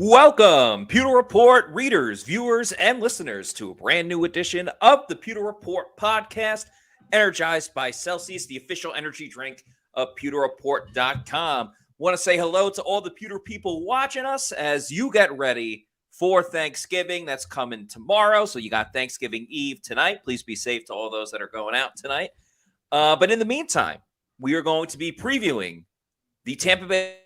Welcome, Pewter Report readers, viewers, and listeners to a brand new edition of the Pewter Report podcast, energized by Celsius, the official energy drink of pewterreport.com. Want to say hello to all the Pewter people watching us as you get ready for Thanksgiving. That's coming tomorrow, so you got Thanksgiving Eve tonight. Please be safe to all those that are going out tonight. But in the meantime, we are going to be previewing the Tampa Bay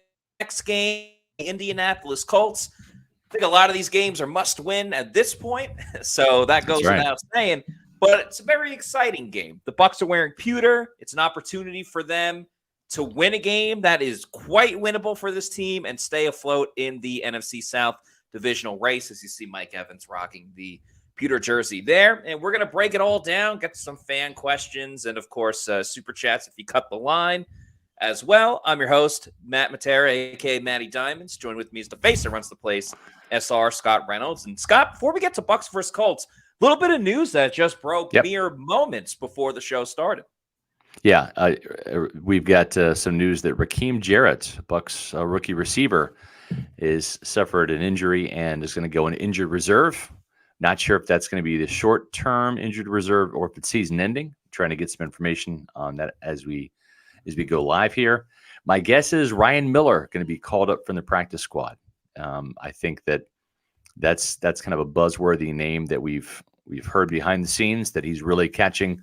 Bucs game, Indianapolis Colts. I think a lot of these games are must win at this point, so that goes without saying. But it's a very exciting game. The Bucs are wearing pewter. It's an opportunity for them to win a game that is quite winnable for this team and stay afloat in the NFC South divisional race. As you see, Mike Evans rocking the pewter jersey there, and we're going to break it all down, get some fan questions, and of course, super chats if you cut the line as well. I'm your host, Matt Matera, a.k.a. Matty Diamonds. Joined with me is the face that runs the place, SR Scott Reynolds. And Scott, before we get to Bucs versus Colts, a little bit of news that just broke mere moments before the show started. Yeah, we've got some news that Raheem Jarrett, Bucs rookie receiver, is suffered an injury and is going to go in injured reserve. Not sure if that's going to be the short-term injured reserve or if it's season-ending. Trying to get some information on that as we go live here. My guess is Ryan Miller going to be called up from the practice squad. I think that's kind of a buzzworthy name that we've heard behind the scenes, that he's really catching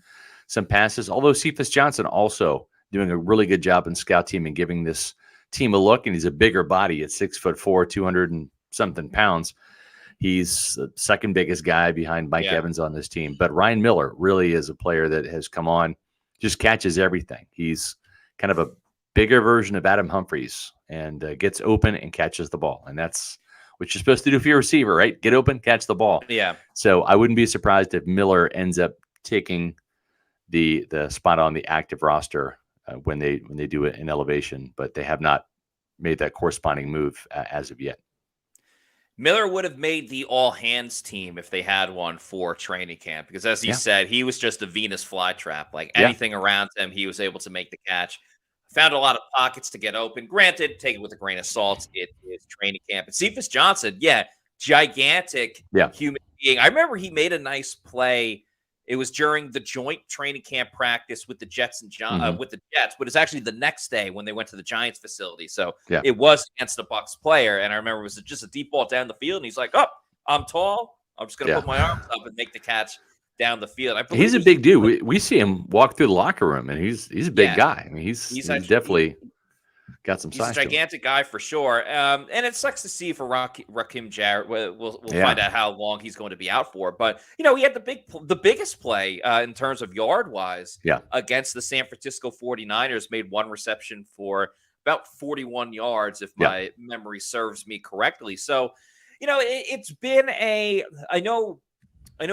some passes. Although Cephas Johnson also doing a really good job in scout team and giving this team a look, and he's a bigger body at 6'4", 200 and something pounds. He's the second biggest guy behind Mike Evans on this team. But Ryan Miller really is a player that has come on, just catches everything. He's kind of a bigger version of Adam Humphries and gets open and catches the ball. And that's what you're supposed to do for your receiver, right? Get open, catch the ball. Yeah. So I wouldn't be surprised if Miller ends up taking the spot on the active roster when they do it in elevation, but they have not made that corresponding move as of yet. Miller would have made the all-hands team if they had one for training camp because, as you said, he was just a Venus flytrap. Like anything around him, he was able to make the catch. Found a lot of pockets to get open. Granted, take it with a grain of salt. It is training camp. And Cephas Johnson, gigantic human being. I remember he made a nice play. It was during the joint training camp practice with the Jets and with the Jets, but it's actually the next day when they went to the Giants facility. So it was against a Bucs player, and I remember it was just a deep ball down the field, and he's like, "Oh, I'm tall. I'm just going to put my arms up and make the catch down the field." He's a big dude. We see him walk through the locker room, and he's a big guy. I mean, he's definitely got some size. He's a gigantic guy for sure. And it sucks to see for Raheem Jarrett. We'll find out how long he's going to be out for. But, he had the biggest play in terms of yard-wise against the San Francisco 49ers, made one reception for about 41 yards, if my memory serves me correctly. So, it's been I know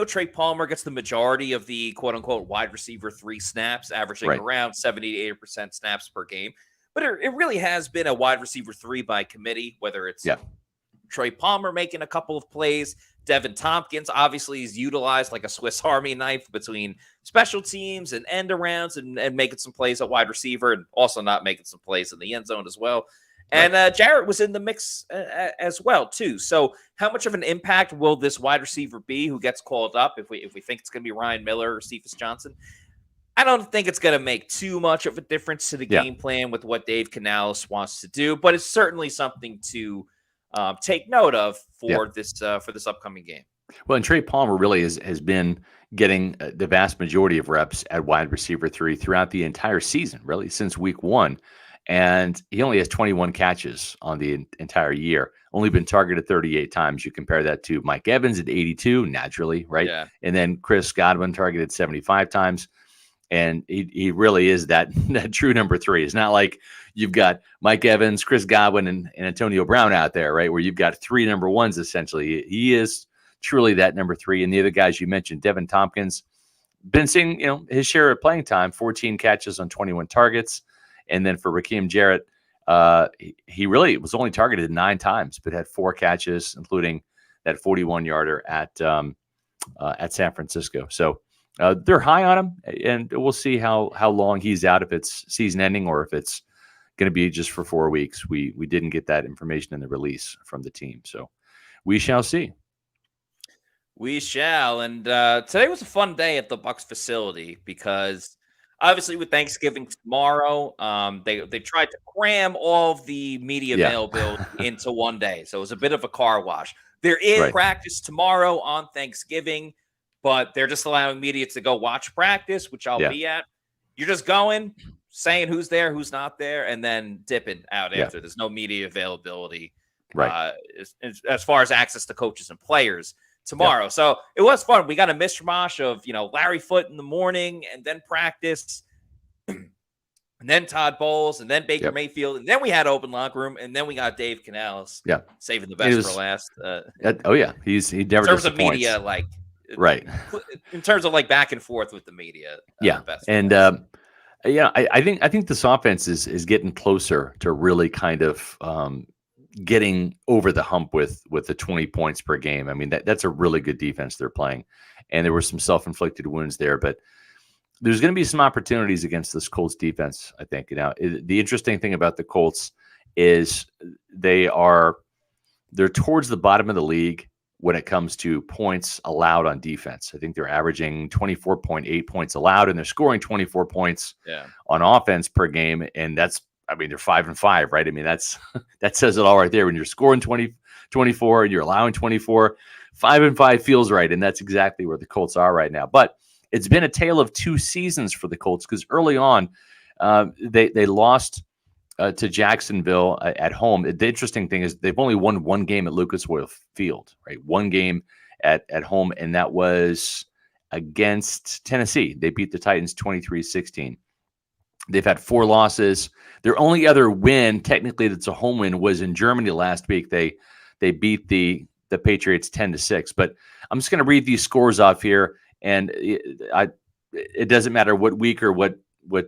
Trey Palmer gets the majority of the quote-unquote wide receiver 3 snaps, averaging around 70 to 80% snaps per game. But it really has been a wide receiver 3 by committee, whether it's Trey Palmer making a couple of plays. Devin Tompkins obviously is utilized like a Swiss Army knife between special teams and end arounds and making some plays at wide receiver and also not making some plays in the end zone as well. And Jarrett was in the mix as well, too. So how much of an impact will this wide receiver be who gets called up if we think it's going to be Ryan Miller or Cephas Johnson? I don't think it's going to make too much of a difference to the game plan with what Dave Canales wants to do, but it's certainly something to take note of for this upcoming game. Well, and Trey Palmer really has been getting the vast majority of reps at wide receiver 3 throughout the entire season, really since week 1. And he only has 21 catches on the entire year, only been targeted 38 times. You compare that to Mike Evans at 82, naturally, right? Yeah. And then Chris Godwin targeted 75 times. And he really is that true number 3. It's not like you've got Mike Evans, Chris Godwin, and Antonio Brown out there, right, where you've got 3 number 1s, essentially. He is truly that number 3. And the other guys you mentioned, Devin Tompkins, been seeing his share of playing time, 14 catches on 21 targets. And then for Raheem Jarrett, he really was only targeted 9 times, but had 4 catches, including that 41-yarder at San Francisco. So they're high on him, and we'll see how long he's out, if it's season ending or if it's going to be just for 4 weeks. We didn't get that information in the release from the team, so we shall see. We shall. And today was a fun day at the Bucs facility because obviously with Thanksgiving tomorrow, they tried to cram all of the media Yeah. availability into one day. So it was a bit of a car wash. There is Right. practice tomorrow on Thanksgiving, but they're just allowing media to go watch practice, which I'll Yeah. be at. You're just going, saying who's there, who's not there, and then dipping out Yeah. after. There's no media availability Right. as far as access to coaches and players tomorrow. So it was fun. We got a mishmash of, Larry Foote in the morning and then practice and then Todd Bowles and then Baker Mayfield. And then we had open locker room. And then we got Dave Canales saving the best for last. He never in terms disappoints. of media, right. In terms of back and forth with the media. And I think this offense is getting closer to really kind of getting over the hump with the 20 points per game. I mean, that's a really good defense they're playing. And there were some self-inflicted wounds there, but there's going to be some opportunities against this Colts defense, I think. The interesting thing about the Colts is they're towards the bottom of the league when it comes to points allowed on defense. I think they're averaging 24.8 points allowed, and they're scoring 24 points on offense per game. And they're 5-5, right? I mean, that says it all right there. When you're scoring 24 and you're allowing 24, 5-5 feels right. And that's exactly where the Colts are right now. But it's been a tale of 2 seasons for the Colts, because early on they lost to Jacksonville at home. The interesting thing is they've only won 1 game at Lucas Oil Field, right? 1 game at home, and that was against Tennessee. They beat the Titans 23-16. They've had 4 losses. Their only other win, technically that's a home win, was in Germany last week. They beat the Patriots 10-6. But I'm just going to read these scores off here, and it doesn't matter what week or what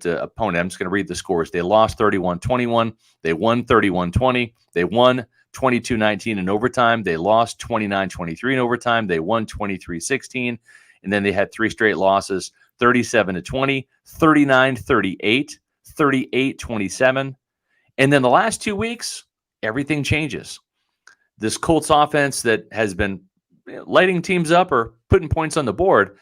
opponent. I'm just going to read the scores. They lost 31-21. They won 31-20. They won 22-19 in overtime. They lost 29-23 in overtime. They won 23-16. And then they had 3 straight losses: 37-20, 39-38, 38-27. And then the last 2 weeks, everything changes. This Colts offense that has been lighting teams up or putting points on the board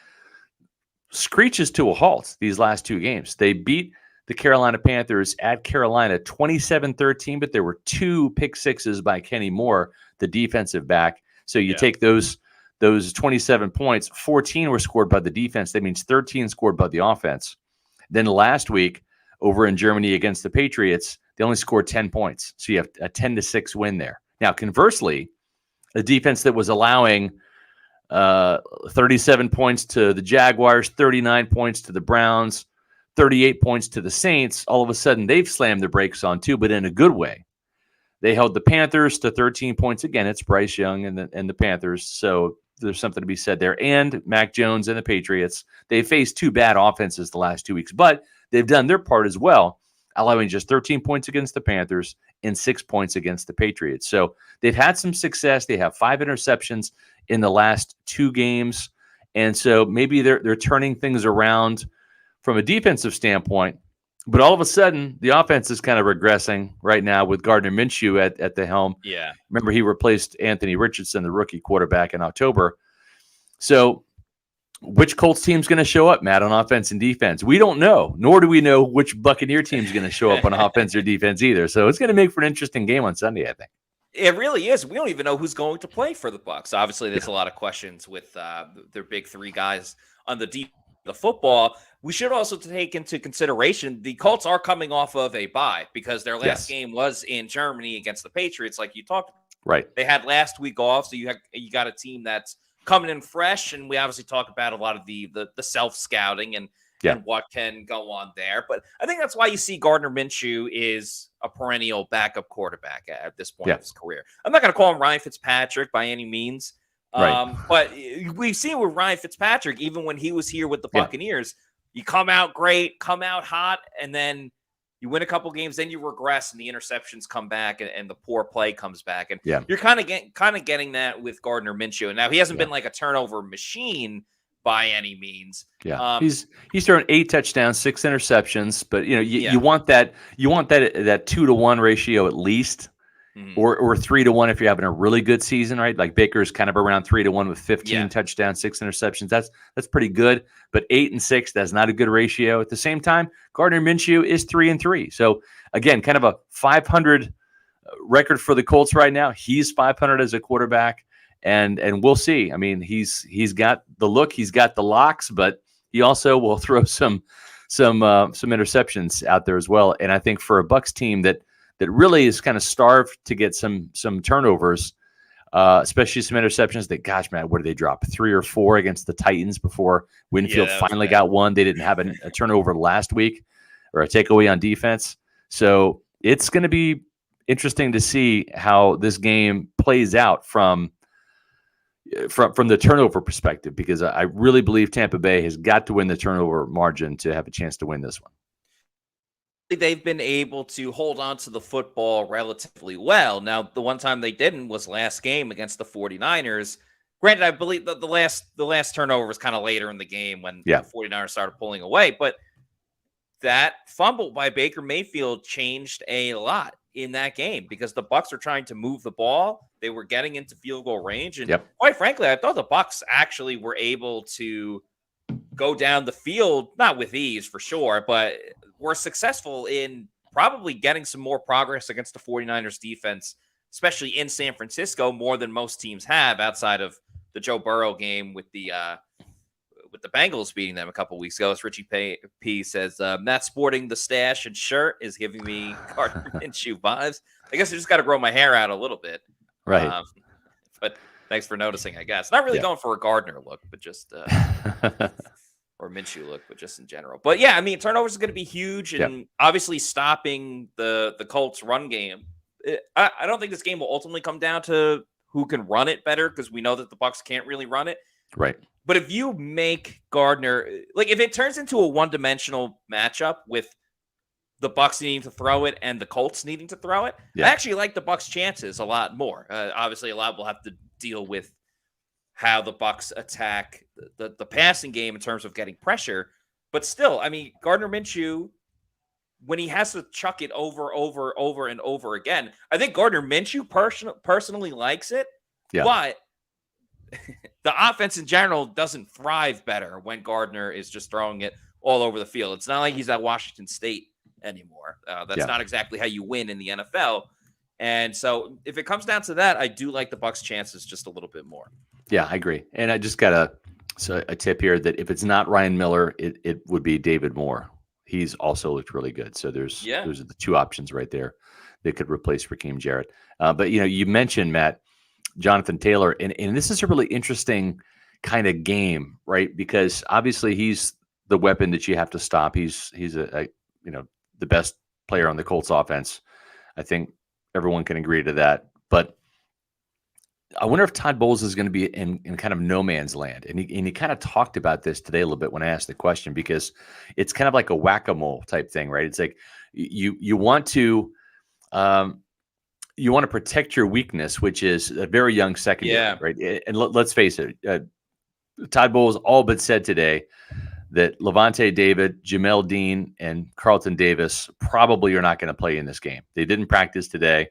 screeches to a halt these last 2 games. They beat the Carolina Panthers at Carolina 27-13, but there were 2 pick sixes by Kenny Moore, the defensive back. So you take those 27 points, 14 were scored by the defense. That means 13 scored by the offense. Then last week over in Germany against the Patriots, they only scored 10 points. So you have a 10-6 win there. Now, conversely, a defense that was allowing 37 points to the Jaguars, 39 points to the Browns, 38 points to the Saints, all of a sudden they've slammed the brakes on too, but in a good way. They held the Panthers to 13 points. Again, it's Bryce Young and the Panthers, so there's something to be said there. And Mac Jones and the Patriots. They faced 2 bad offenses the last 2 weeks, but they've done their part as well, allowing just 13 points against the Panthers and 6 points against the Patriots. So they've had some success. They have 5 interceptions in the last 2 games. And so maybe they're turning things around from a defensive standpoint. But all of a sudden, the offense is kind of regressing right now with Gardner Minshew at the helm. Yeah. Remember, he replaced Anthony Richardson, the rookie quarterback, in October. So which Colts team's going to show up, Matt, on offense and defense? We don't know, nor do we know which Buccaneer team's going to show up on offense or defense either. So it's going to make for an interesting game on Sunday, I think. It really is. We don't even know who's going to play for the Bucs. Obviously, there's a lot of questions with their big 3 guys on the football. We should also take into consideration the Colts are coming off of a bye because their last game was in Germany against the Patriots, like you talked about. Right. They had last week off, so you got a team that's coming in fresh, and we obviously talk about a lot of the self-scouting and what can go on there. But I think that's why you see Gardner Minshew is a perennial backup quarterback at this point of his career. I'm not going to call him Ryan Fitzpatrick by any means. Right. But we've seen with Ryan Fitzpatrick, even when he was here with the Buccaneers, you come out great, come out hot, and then you win a couple games, then you regress, and the interceptions come back, and the poor play comes back. And you're kind of getting that with Gardner Minshew. And now he hasn't been like a turnover machine, by any means. Yeah, he's thrown 8 touchdowns, 6 interceptions, but you want that 2-to-1 ratio at least, or 3-to-1 if you're having a really good season, right? Like Baker's kind of around 3-to-1 with 15 touchdowns, 6 interceptions. That's pretty good, but 8 and 6, that's not a good ratio. At the same time, Gardner Minshew is 3-3. So again, kind of a 500 record for the Colts right now. He's 500 as a quarterback, and we'll see. I mean, he's got the look, he's got the locks, but he also will throw some interceptions out there as well. And I think for a Bucs team that really is kind of starved to get some turnovers, especially some interceptions. That, gosh, man, what did they drop? 3 or 4 against the Titans before Winfield finally got one. They didn't have a turnover last week or a takeaway on defense. So it's going to be interesting to see how this game plays out from the turnover perspective, because I really believe Tampa Bay has got to win the turnover margin to have a chance to win this one. They've been able to hold on to the football relatively well. Now, the one time they didn't was last game against the 49ers. Granted, I believe that the last turnover was kind of later in the game when the 49ers started pulling away, but that fumble by Baker Mayfield changed a lot in that game because the Bucs were trying to move the ball. They were getting into field goal range. And quite frankly, I thought the Bucs actually were able to go down the field, not with ease for sure, but were successful in probably getting some more progress against the 49ers defense, especially in San Francisco, more than most teams have outside of the Joe Burrow game with the Bengals beating them a couple weeks ago. As Richie P says, Matt sporting the stash and shirt is giving me Gardner Minshew vibes. I guess I just got to grow my hair out a little bit. Right. But thanks for noticing, I guess. Not really going for a Gardner look, but just or Minshew look, but just in general. But yeah, I mean, turnovers is going to be huge, and obviously stopping the Colts run game. I don't think this game will ultimately come down to who can run it better, because we know that the Bucs can't really run it. Right. But if you make Gardner, like if it turns into a one-dimensional matchup with the Bucs needing to throw it and the Colts needing to throw it, I actually like the Bucs' chances a lot more. Obviously, a lot will have to deal with how the Bucs attack the passing game in terms of getting pressure. But still, I mean, Gardner Minshew, when he has to chuck it over and over again, I think Gardner Minshew personally likes it. Yeah. But the offense in general doesn't thrive better when Gardner is just throwing it all over the field. It's not like he's at Washington State anymore. That's not exactly how you win in the NFL. And so if it comes down to that, I do like the Bucs' chances just a little bit more. Yeah, I agree. And I just got a tip here that if it's not Ryan Miller, it would be David Moore. He's also looked really good. So those are the two options right there that could replace Raheem Jarrett. But, you mentioned, Matt, Jonathan Taylor, and this is a really interesting kind of game, right? Because obviously he's the weapon that you have to stop. He's the best player on the Colts offense. I think everyone can agree to that. But I wonder if Todd Bowles is going to be in kind of no man's land. And he kind of talked about this today a little bit when I asked the question, because it's kind of like a whack-a-mole type thing, right? It's like you want to protect your weakness, which is a very young secondary, right? And let's face it, Todd Bowles all but said today that Levante David, Jamel Dean, and Carlton Davis probably are not going to play in this game. They didn't practice today.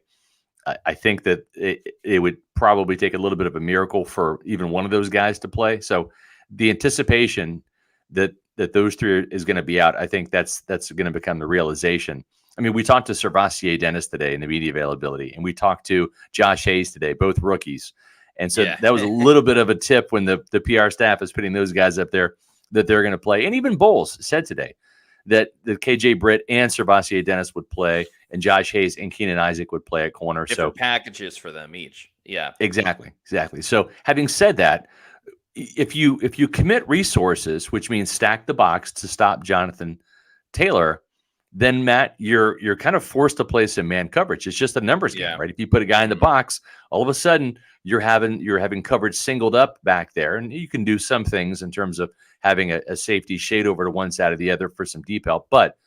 I think that it would probably take a little bit of a miracle for even one of those guys to play. So the anticipation that those three is going to be out, I think that's going to become the realization. I mean, we talked to Servassier Dennis today in the media availability, and we talked to Josh Hayes today, both rookies. And so that was a little bit of a tip when the PR staff is putting those guys up there that they're going to play. And even Bowles said today that KJ Britt and Servassier Dennis would play, and Josh Hayes and Keenan Isaac would play at corner. Different packages for them each. Yeah, exactly. So having said that, if you commit resources, which means stack the box to stop Jonathan Taylor, then Matt, you're kind of forced to play some man coverage. It's just a numbers game, right? If you put a guy in the box, all of a sudden you're having coverage singled up back there, and you can do some things in terms of having a safety shade over to one side or the other for some deep help, but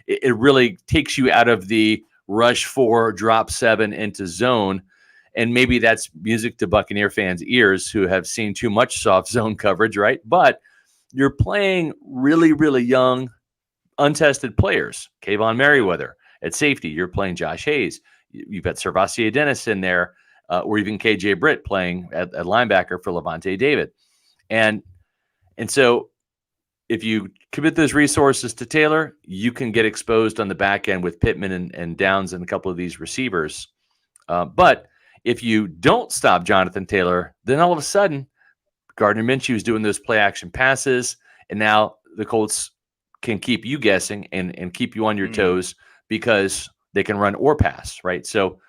it really takes you out of the rush 4, drop 7 into zone. And maybe that's music to Buccaneer fans' ears who have seen too much soft zone coverage, right? But you're playing really, really young, untested players. Kayvon Merriweather at safety. You're playing Josh Hayes. You've got Servassier Dennis in there, or even KJ Britt playing at linebacker for Levante David. And so if you commit those resources to Taylor, you can get exposed on the back end with Pittman and Downs and a couple of these receivers. But if you don't stop Jonathan Taylor, then all of a sudden, Gardner Minshew is doing those play action passes, and now the Colts can keep you guessing and keep you on your toes because they can run or pass, right? So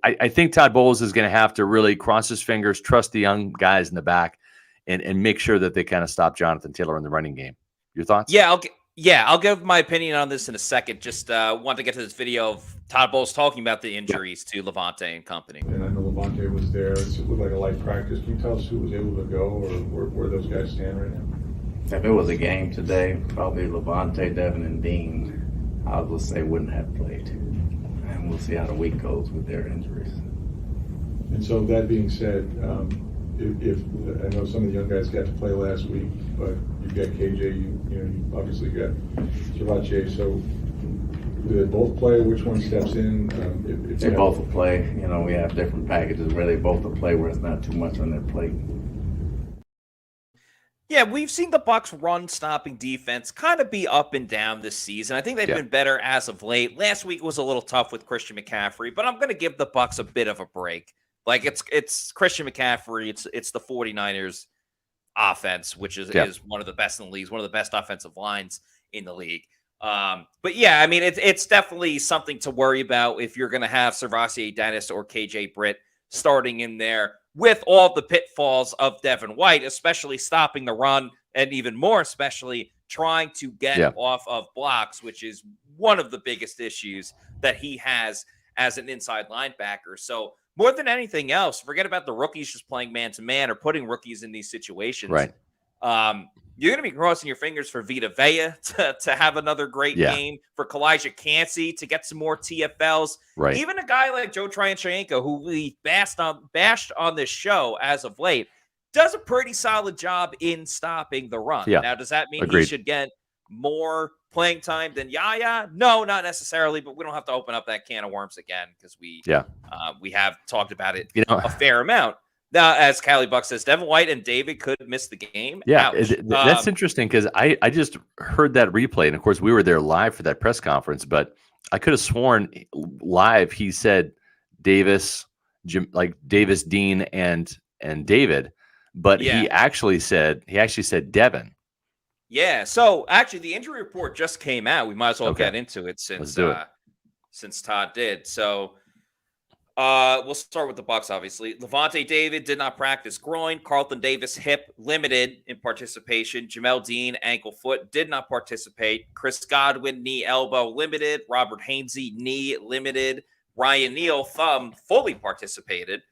I think Todd Bowles is going to have to really cross his fingers, trust the young guys in the back, and make sure that they kind of stop Jonathan Taylor in the running game. Your thoughts? Yeah, I'll give my opinion on this in a second. Just want to get to this video of Todd Bowles talking about the injuries to Levante and company. And I know Levante was there. It looked like a light practice. Can you tell us who was able to go or where those guys stand right now? If it was a game today, probably Levante, Devin, and Dean, I would say wouldn't have played. And we'll see how the week goes with their injuries. And so that being said, if I know some of the young guys got to play last week, but you've got KJ, you obviously got Servassier. So do they both play? Which one steps in? They both will play. We have different packages where they both will play where it's not too much on their plate. Yeah, we've seen the Bucs run stopping defense kind of be up and down this season. I think they've been better as of late. Last week was a little tough with Christian McCaffrey, but I'm going to give the Bucs a bit of a break. Like it's Christian McCaffrey, it's the 49ers offense, which is one of the best in the league, one of the best offensive lines in the league. But yeah, I mean, it's definitely something to worry about if you're going to have Servassier Dennis or KJ Britt starting in there with all the pitfalls of Devin White, especially stopping the run and even more especially trying to get off of blocks, which is one of the biggest issues that he has as an inside linebacker. So more than anything else, forget about the rookies just playing man-to-man or putting rookies in these situations. Right. You're going to be crossing your fingers for Vita Vea to have another great game, for Kalijah Cansey to get some more TFLs. Right. Even a guy like Joe Tryanchenko, who we bashed on this show as of late, does a pretty solid job in stopping the run. Yeah. Now, does that mean Agreed. he should get more playing time than Yaya? No, not necessarily, but we don't have to open up that can of worms again because we have talked about it a fair amount. Now, as Callie Buck says, Devin White and David could miss the game. Yeah, that's interesting because I just heard that replay. And, of course, we were there live for that press conference. But I could have sworn live he said Davis, Dean, and David. But he actually said Devin. Yeah, so actually the injury report just came out. We might as well get into it since Todd did. So we'll start with the Bucs, obviously. Levante David did not practice groin. Carlton Davis hip limited in participation. Jamel Dean ankle foot did not participate. Chris Godwin knee elbow limited. Robert Hainsey knee limited. Ryan Neal thumb fully participated.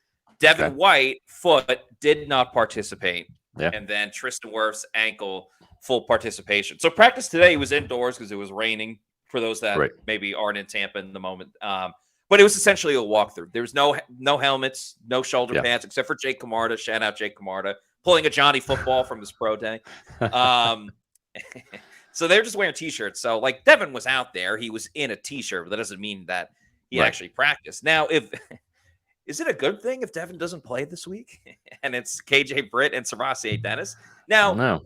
Devin White foot did not participate. Yeah. And then Tristan Wirfs ankle full participation. So practice today was indoors because it was raining for those that maybe aren't in Tampa in the moment. But it was essentially a walkthrough. There was no helmets, no shoulder pads, except for Jake Camarda. Shout out Jake Camarda, pulling a Johnny football from his pro day. So they're just wearing T-shirts. So like Devin was out there. He was in a T-shirt, but that doesn't mean that he actually practiced. Now, is it a good thing if Devin doesn't play this week and it's KJ Britt and Servassier Dennis? Now,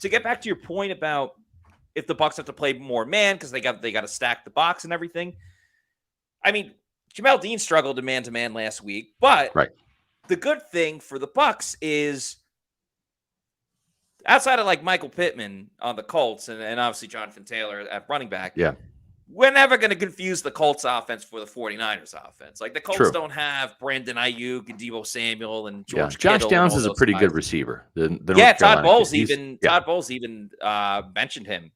to get back to your point about if the Bucs have to play more man because they got to stack the box and everything. I mean, Jamel Dean struggled in man-to-man last week, but the good thing for the Bucs is outside of like Michael Pittman on the Colts and obviously Jonathan Taylor at running back, we're never going to confuse the Colts offense for the 49ers offense. Like the Colts don't have Brandon Ayuk and Deebo Samuel and George Kittle. Josh Downs is a pretty good receiver. Todd Bowles even mentioned him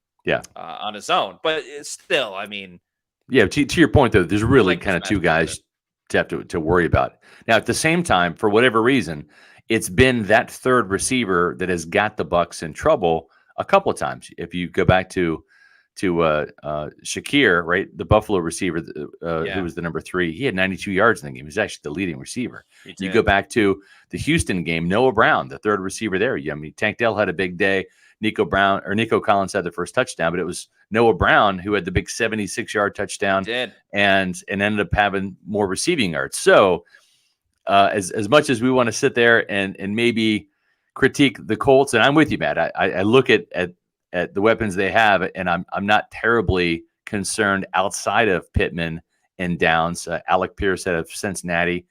on his own. But still, I mean. Yeah, to your point, though, there's really kind of two guys to have to worry about. Now, at the same time, for whatever reason, it's been that third receiver that has got the Bucs in trouble a couple of times. If you go back to Shakir, right? The Buffalo receiver, who was the number 3. He had 92 yards in the game. He was actually the leading receiver. You go back to the Houston game, Noah Brown, the third receiver there. I mean, Tank Dell had a big day. Nico Collins had the first touchdown, but it was Noah Brown who had the big 76-yard touchdown and ended up having more receiving yards. So as much as we want to sit there and maybe critique the Colts, and I'm with you, Matt, I look at the weapons they have, and I'm not terribly concerned outside of Pittman and Downs. Alec Pierce out of Cincinnati,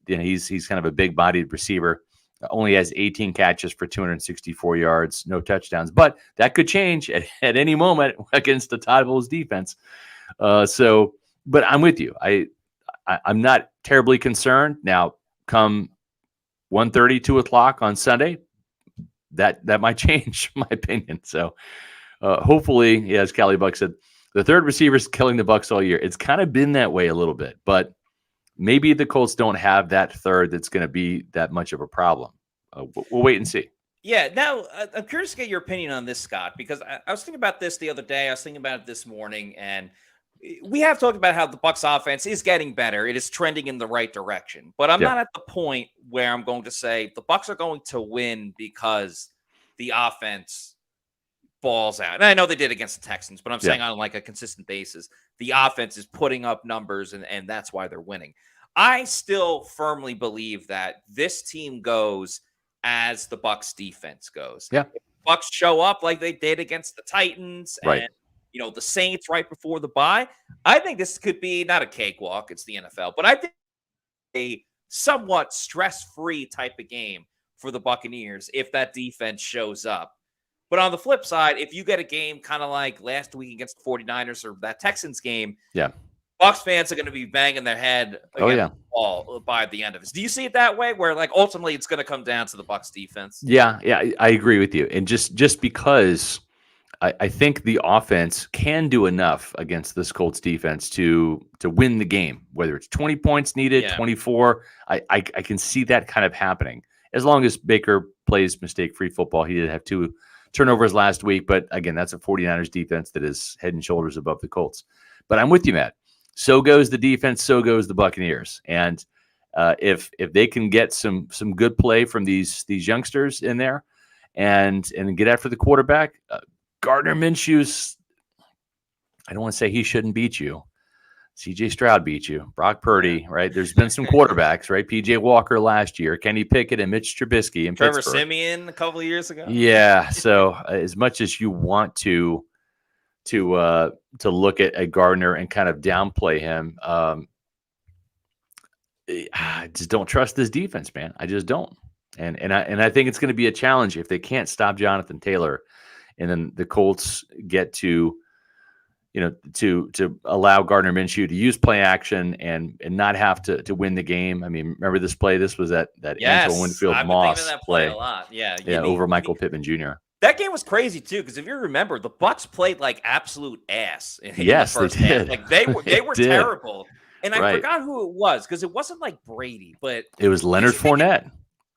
he's kind of a big-bodied receiver. Only has 18 catches for 264 yards, no touchdowns. But that could change at any moment against the Todd Bowles defense. But I'm with you. I'm not terribly concerned. Now, come 1:30, 2 o'clock on Sunday, that might change my opinion. So hopefully, as Callie Buck said, the third receiver is killing the Bucs all year. It's kind of been that way a little bit, but maybe the Colts don't have that third that's going to be that much of a problem. We'll wait and see. Yeah. Now, I'm curious to get your opinion on this, Scott, because I was thinking about this the other day. I was thinking about it this morning, and we have talked about how the Bucs offense is getting better. It is trending in the right direction, but I'm not at the point where I'm going to say the Bucs are going to win because the offense balls out. And I know they did against the Texans, but I'm saying on like a consistent basis, the offense is putting up numbers and that's why they're winning. I still firmly believe that this team goes as the Bucs defense goes. Yeah. If the Bucs show up like they did against the Titans right. and the Saints right before the bye, I think this could be not a cakewalk. It's the NFL, but I think a somewhat stress-free type of game for the Buccaneers if that defense shows up. But on the flip side, if you get a game kind of like last week against the 49ers or that Texans game, Bucs fans are going to be banging their head against the wall by the end of it. Do you see it that way, where like ultimately it's going to come down to the Bucs defense? Yeah, I agree with you. And just because I think the offense can do enough against this Colts defense to win the game, whether it's 20 points needed, 24. I can see that kind of happening as long as Baker plays mistake-free football. He did have 2 turnovers last week, but again, that's a 49ers defense that is head and shoulders above the Colts. But I'm with you, Matt. So goes the defense, so goes the Buccaneers. And if they can get some good play from these youngsters in there and get after the quarterback, Gardner Minshew's, I don't want to say he shouldn't beat you. CJ Stroud beat you. Brock Purdy, right? There's been some quarterbacks, right? PJ Walker last year, Kenny Pickett and Mitch Trubisky in Trevor Pittsburgh. Siemian a couple of years ago. Yeah. So as much as you want to look at Gardner and kind of downplay him, I just don't trust this defense, man. I just don't. And I think it's going to be a challenge if they can't stop Jonathan Taylor, and then the Colts get to allow Gardner Minshew to use play action and not have to win the game. I mean, remember this play? This was that Antoine Winfield Moss play. A lot. Yeah, over Michael Pittman Jr. That game was crazy too, because if you remember, the Bucs played like absolute ass in the first they half. did. Like they were terrible. And I Right. forgot who it was, because it wasn't like Brady, but It was Leonard Fournette.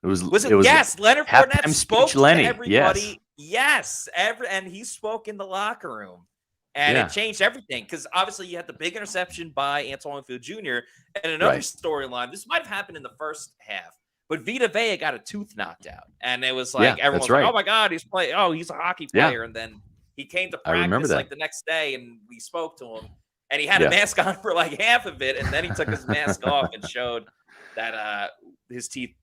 Was it? Yes, Leonard Fournette halftime spoke speech Lenny, to everybody. Yes, and he spoke in the locker room, and it changed everything, because obviously you had the big interception by Antoine Winfield Jr. and another storyline. This might have happened in the first half, but Vita Vea got a tooth knocked out, and it was like everyone was like, "Oh my God, he's playing! Oh, he's a hockey player!" And then he came to practice like the next day, and we spoke to him, and he had a mask on for like half of it, and then he took his mask off and showed that his teeth.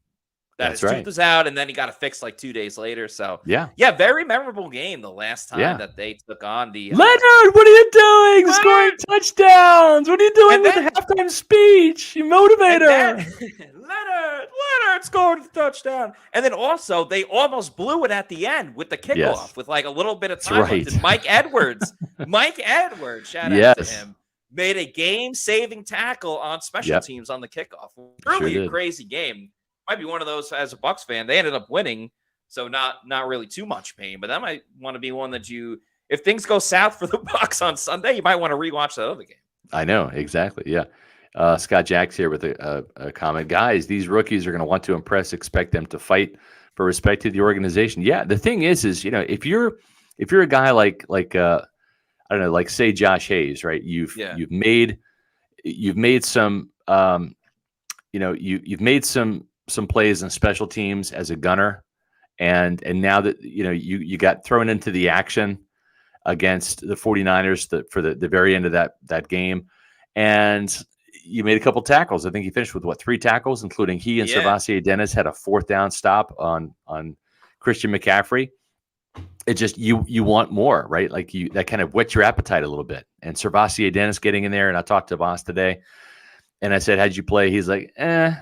His tooth was out, and then he got it fixed like 2 days later. So very memorable game the last time that they took on the Leonard. What are you doing? Scoring touchdowns. What are you doing with the halftime speech? You motivator. Leonard scored the touchdown, and then also they almost blew it at the end with the kickoff with like a little bit of time left. And Mike Edwards, shout out to him, made a game-saving tackle on special teams on the kickoff. Really a crazy game. Might be one of those as a Bucs fan. They ended up winning, so not really too much pain. But that might want to be one that if things go south for the Bucs on Sunday, you might want to rewatch that other game. I know, exactly. Yeah. Scott Jacks here with a comment. Guys, these rookies are going to want to impress. Expect them to fight for respect to the organization. Yeah, the thing is if you're a guy like I don't know, like say Josh Hayes, right? You've made some you've made some plays in special teams as a gunner, and now that you got thrown into the action against the 49ers for the very end of that game, and you made a couple tackles. I think he finished with 3 tackles, including he and Servassier Dennis had a 4th down stop on Christian McCaffrey. It just you want more, right? Like that kind of whets your appetite a little bit. And Servassier Dennis getting in there, and I talked to Voss today, and I said, "How'd you play?" He's like, I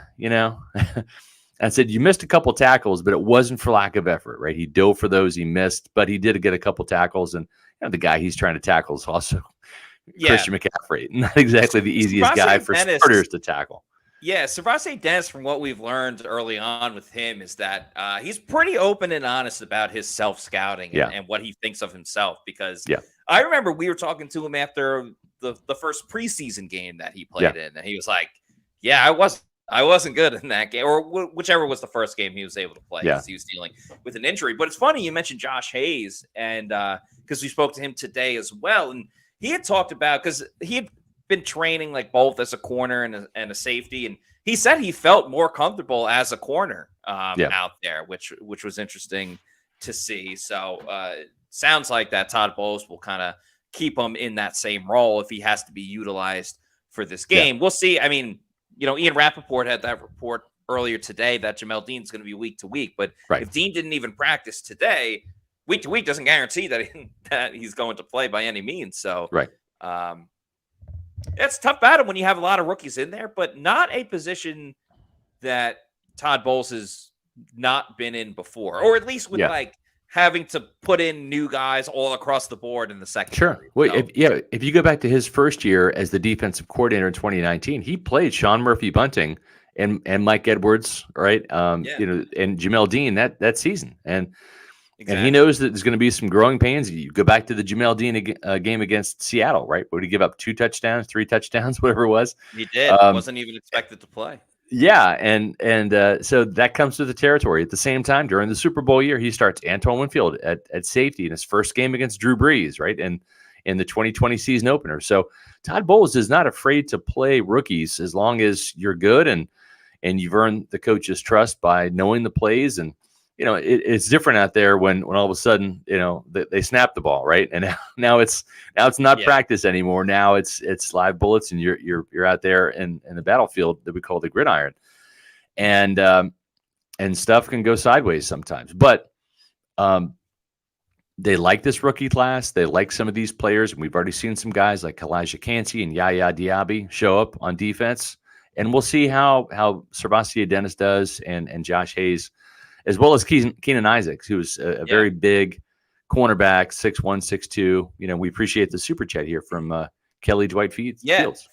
said, "You missed a couple tackles, but it wasn't for lack of effort, right? He dove for those, he missed, but he did get a couple tackles, and the guy he's trying to tackle is also Christian McCaffrey, not exactly the easiest guy for starters to tackle." Yeah, Servassier Dennis, from what we've learned early on with him, is that he's pretty open and honest about his self-scouting and what he thinks of himself. Because I remember we were talking to him after the first preseason game that he played in, and he was like, "Yeah, I wasn't good in that game," or whichever was the first game he was able to play because he was dealing with an injury. But it's funny you mentioned Josh Hayes, and because we spoke to him today as well, and he had talked about, because he had been training like both as a corner and a safety, and he said he felt more comfortable as a corner out there, which was interesting to see. So sounds like that Todd Bowles will kind of keep him in that same role if he has to be utilized for this game. We'll see. I mean, Ian Rappaport had that report earlier today that Jamel Dean's going to be week to week, but if Dean didn't even practice today, week to week doesn't guarantee that he's going to play by any means. So it's a tough battle when you have a lot of rookies in there, but not a position that Todd Bowles has not been in before, or at least with like having to put in new guys all across the board in the second. Sure. Well, if you go back to his first year as the defensive coordinator in 2019, he played Sean Murphy Bunting and Mike Edwards, right? And Jamel Dean that season, and he knows that there's going to be some growing pains. You go back to the Jamel Dean game against Seattle, right? Where he give up 2 touchdowns, 3 touchdowns, whatever it was. He did. Wasn't even expected to play. Yeah, and so that comes with the territory. At the same time, during the Super Bowl year, he starts Antoine Winfield at safety in his first game against Drew Brees, right? And in the 2020 season opener. So Todd Bowles is not afraid to play rookies as long as you're good and you've earned the coach's trust by knowing the plays. And it's different out there when all of a sudden they snap the ball, right? And now it's not practice anymore. Now it's live bullets, and you're out there in the battlefield that we call the gridiron, and stuff can go sideways sometimes. But they like this rookie class. They like some of these players, and we've already seen some guys like Elijah Cansey and Yaya Diaby show up on defense, and we'll see how Servassier Dennis does and Josh Hayes, as well as Keenan Isaacs, who's a very big cornerback, 6'1", 6'2". We appreciate the super chat here from Kelly Dwight Fields.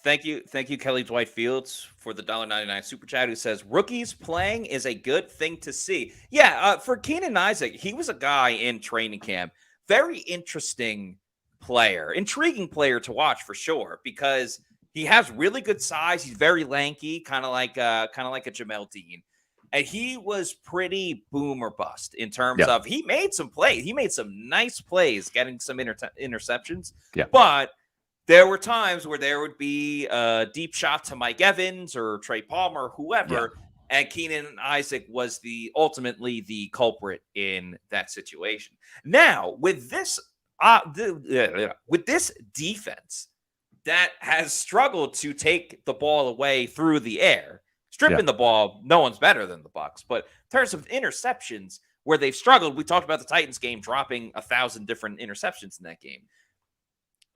Thank you, Kelly Dwight Fields, for the $1.99 super chat, who says rookies playing is a good thing to see. For Keenan Isaac, he was a guy in training camp, very interesting player, intriguing player to watch for sure, because he has really good size. He's very lanky, kind of like a Jamel Dean. And he was pretty boom or bust in terms of, he made some plays. He made some nice plays, getting some interceptions. But there were times where there would be a deep shot to Mike Evans or Trey Palmer, whoever, and Keenan Isaac was ultimately the culprit in that situation. Now, with this defense that has struggled to take the ball away through the air, stripping the ball, no one's better than the Bucs. But in terms of interceptions, where they've struggled, we talked about the Titans game dropping 1,000 different interceptions in that game.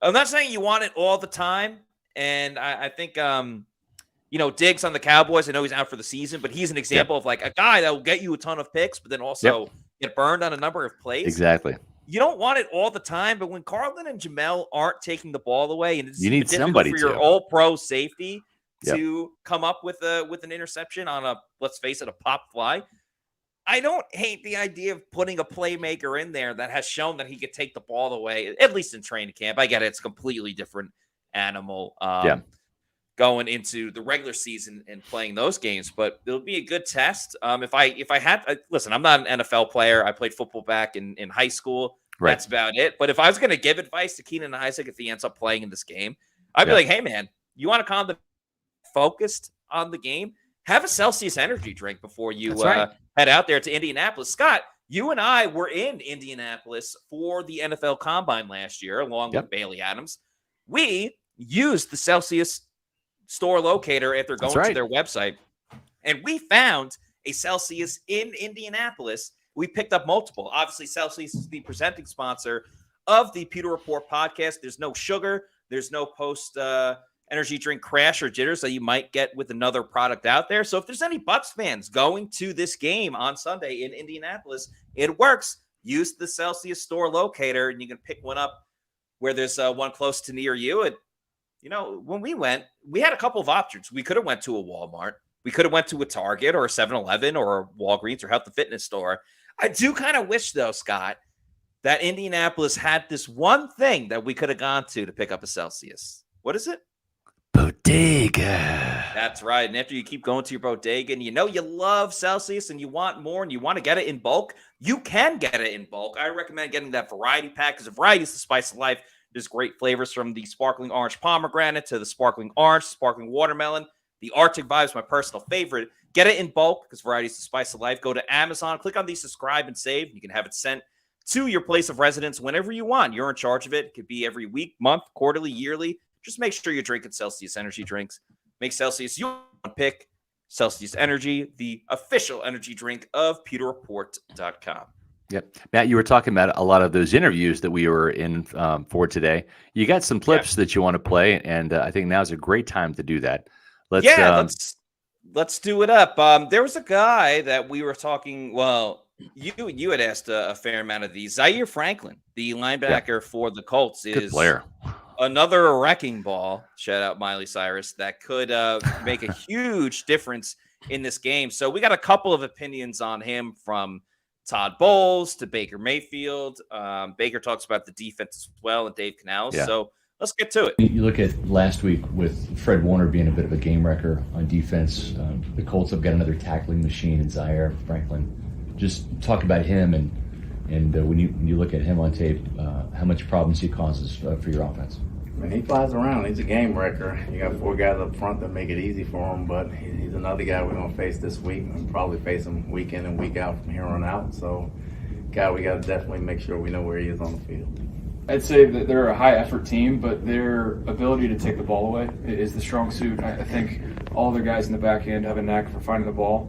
I'm not saying you want it all the time, and I think Diggs on the Cowboys, I know he's out for the season, but he's an example of like a guy that will get you a ton of picks, but then also get burned on a number of plays. Exactly. You don't want it all the time, but when Carlton and Jamel aren't taking the ball away, and it's you need somebody for your all-pro safety to come up with an interception on let's face it, a pop fly. I don't hate the idea of putting a playmaker in there that has shown that he could take the ball away, at least in training camp. I get it. It's a completely different animal going into the regular season and playing those games, but it'll be a good test. If I had, listen, I'm not an NFL player. I played football back in high school. Right. That's about it. But if I was going to give advice to Keenan Isaac if he ends up playing in this game, I'd be like, hey, man, you want to calm the focused on the game? Have a Celsius energy drink before you head out there to Indianapolis. Scott, you and I were in Indianapolis for the NFL Combine last year, along with Bailey Adams. We used the Celsius store locator after going to their website, and we found a Celsius in Indianapolis. We picked up multiple. Obviously, Celsius is the presenting sponsor of the Pewter Report podcast. There's no sugar. There's no post energy drink crash or jitters that you might get with another product out there. So if there's any Bucs fans going to this game on Sunday in Indianapolis, it works. Use the Celsius store locator, and you can pick one up where there's one close to near you. And, you know, when we went, we had a couple of options. We could have went to a Walmart. We could have went to a Target or a 7-Eleven or a Walgreens or Health and Fitness store. I do kind of wish, though, Scott, that Indianapolis had this one thing that we could have gone to pick up a Celsius. What is it? Bodega. That's right. And after you keep going to your bodega and you know you love Celsius and you want more and you want to get it in bulk, you can get it in bulk. I recommend getting that variety pack because variety is the spice of life. There's great flavors from the sparkling orange pomegranate to the sparkling orange, sparkling watermelon. The Arctic Vibe is my personal favorite. Get it in bulk because variety is the spice of life. Go to Amazon, click on the subscribe and save. You can have it sent to your place of residence whenever you want. You're in charge of it. It could be every week, month, quarterly, yearly. Just make sure you're drinking Celsius energy drinks. Make Celsius your pick. Celsius Energy, the official energy drink of PewterReport.com. Yep. Matt, you were talking about a lot of those interviews that we were in for today. You got some clips that you want to play, and I think now's a great time to do that. Let's do it up. There was a guy that we were talking. Well, you had asked a fair amount of these. Zaire Franklin, the linebacker for the Colts, Good is player. Another wrecking ball. Shout out Miley Cyrus that could make a huge difference in this game. So we got a couple of opinions on him from Todd Bowles to Baker Mayfield. Baker talks about the defense as well and Dave Canales. Yeah. So let's get to it. You look at last week with Fred Warner being a bit of a game wrecker on defense. The Colts have got another tackling machine in Zaire Franklin. Just talk about him and when you look at him on tape, how much problems he causes for your offense. I mean, he flies around. He's a game wrecker. You got 4 guys up front that make it easy for him, but he's another guy we're going to face this week and probably face him week in and week out from here on out. So, guy, we got to definitely make sure we know where he is on the field. I'd say that they're a high-effort team, but their ability to take the ball away is the strong suit. I think all their guys in the back end have a knack for finding the ball,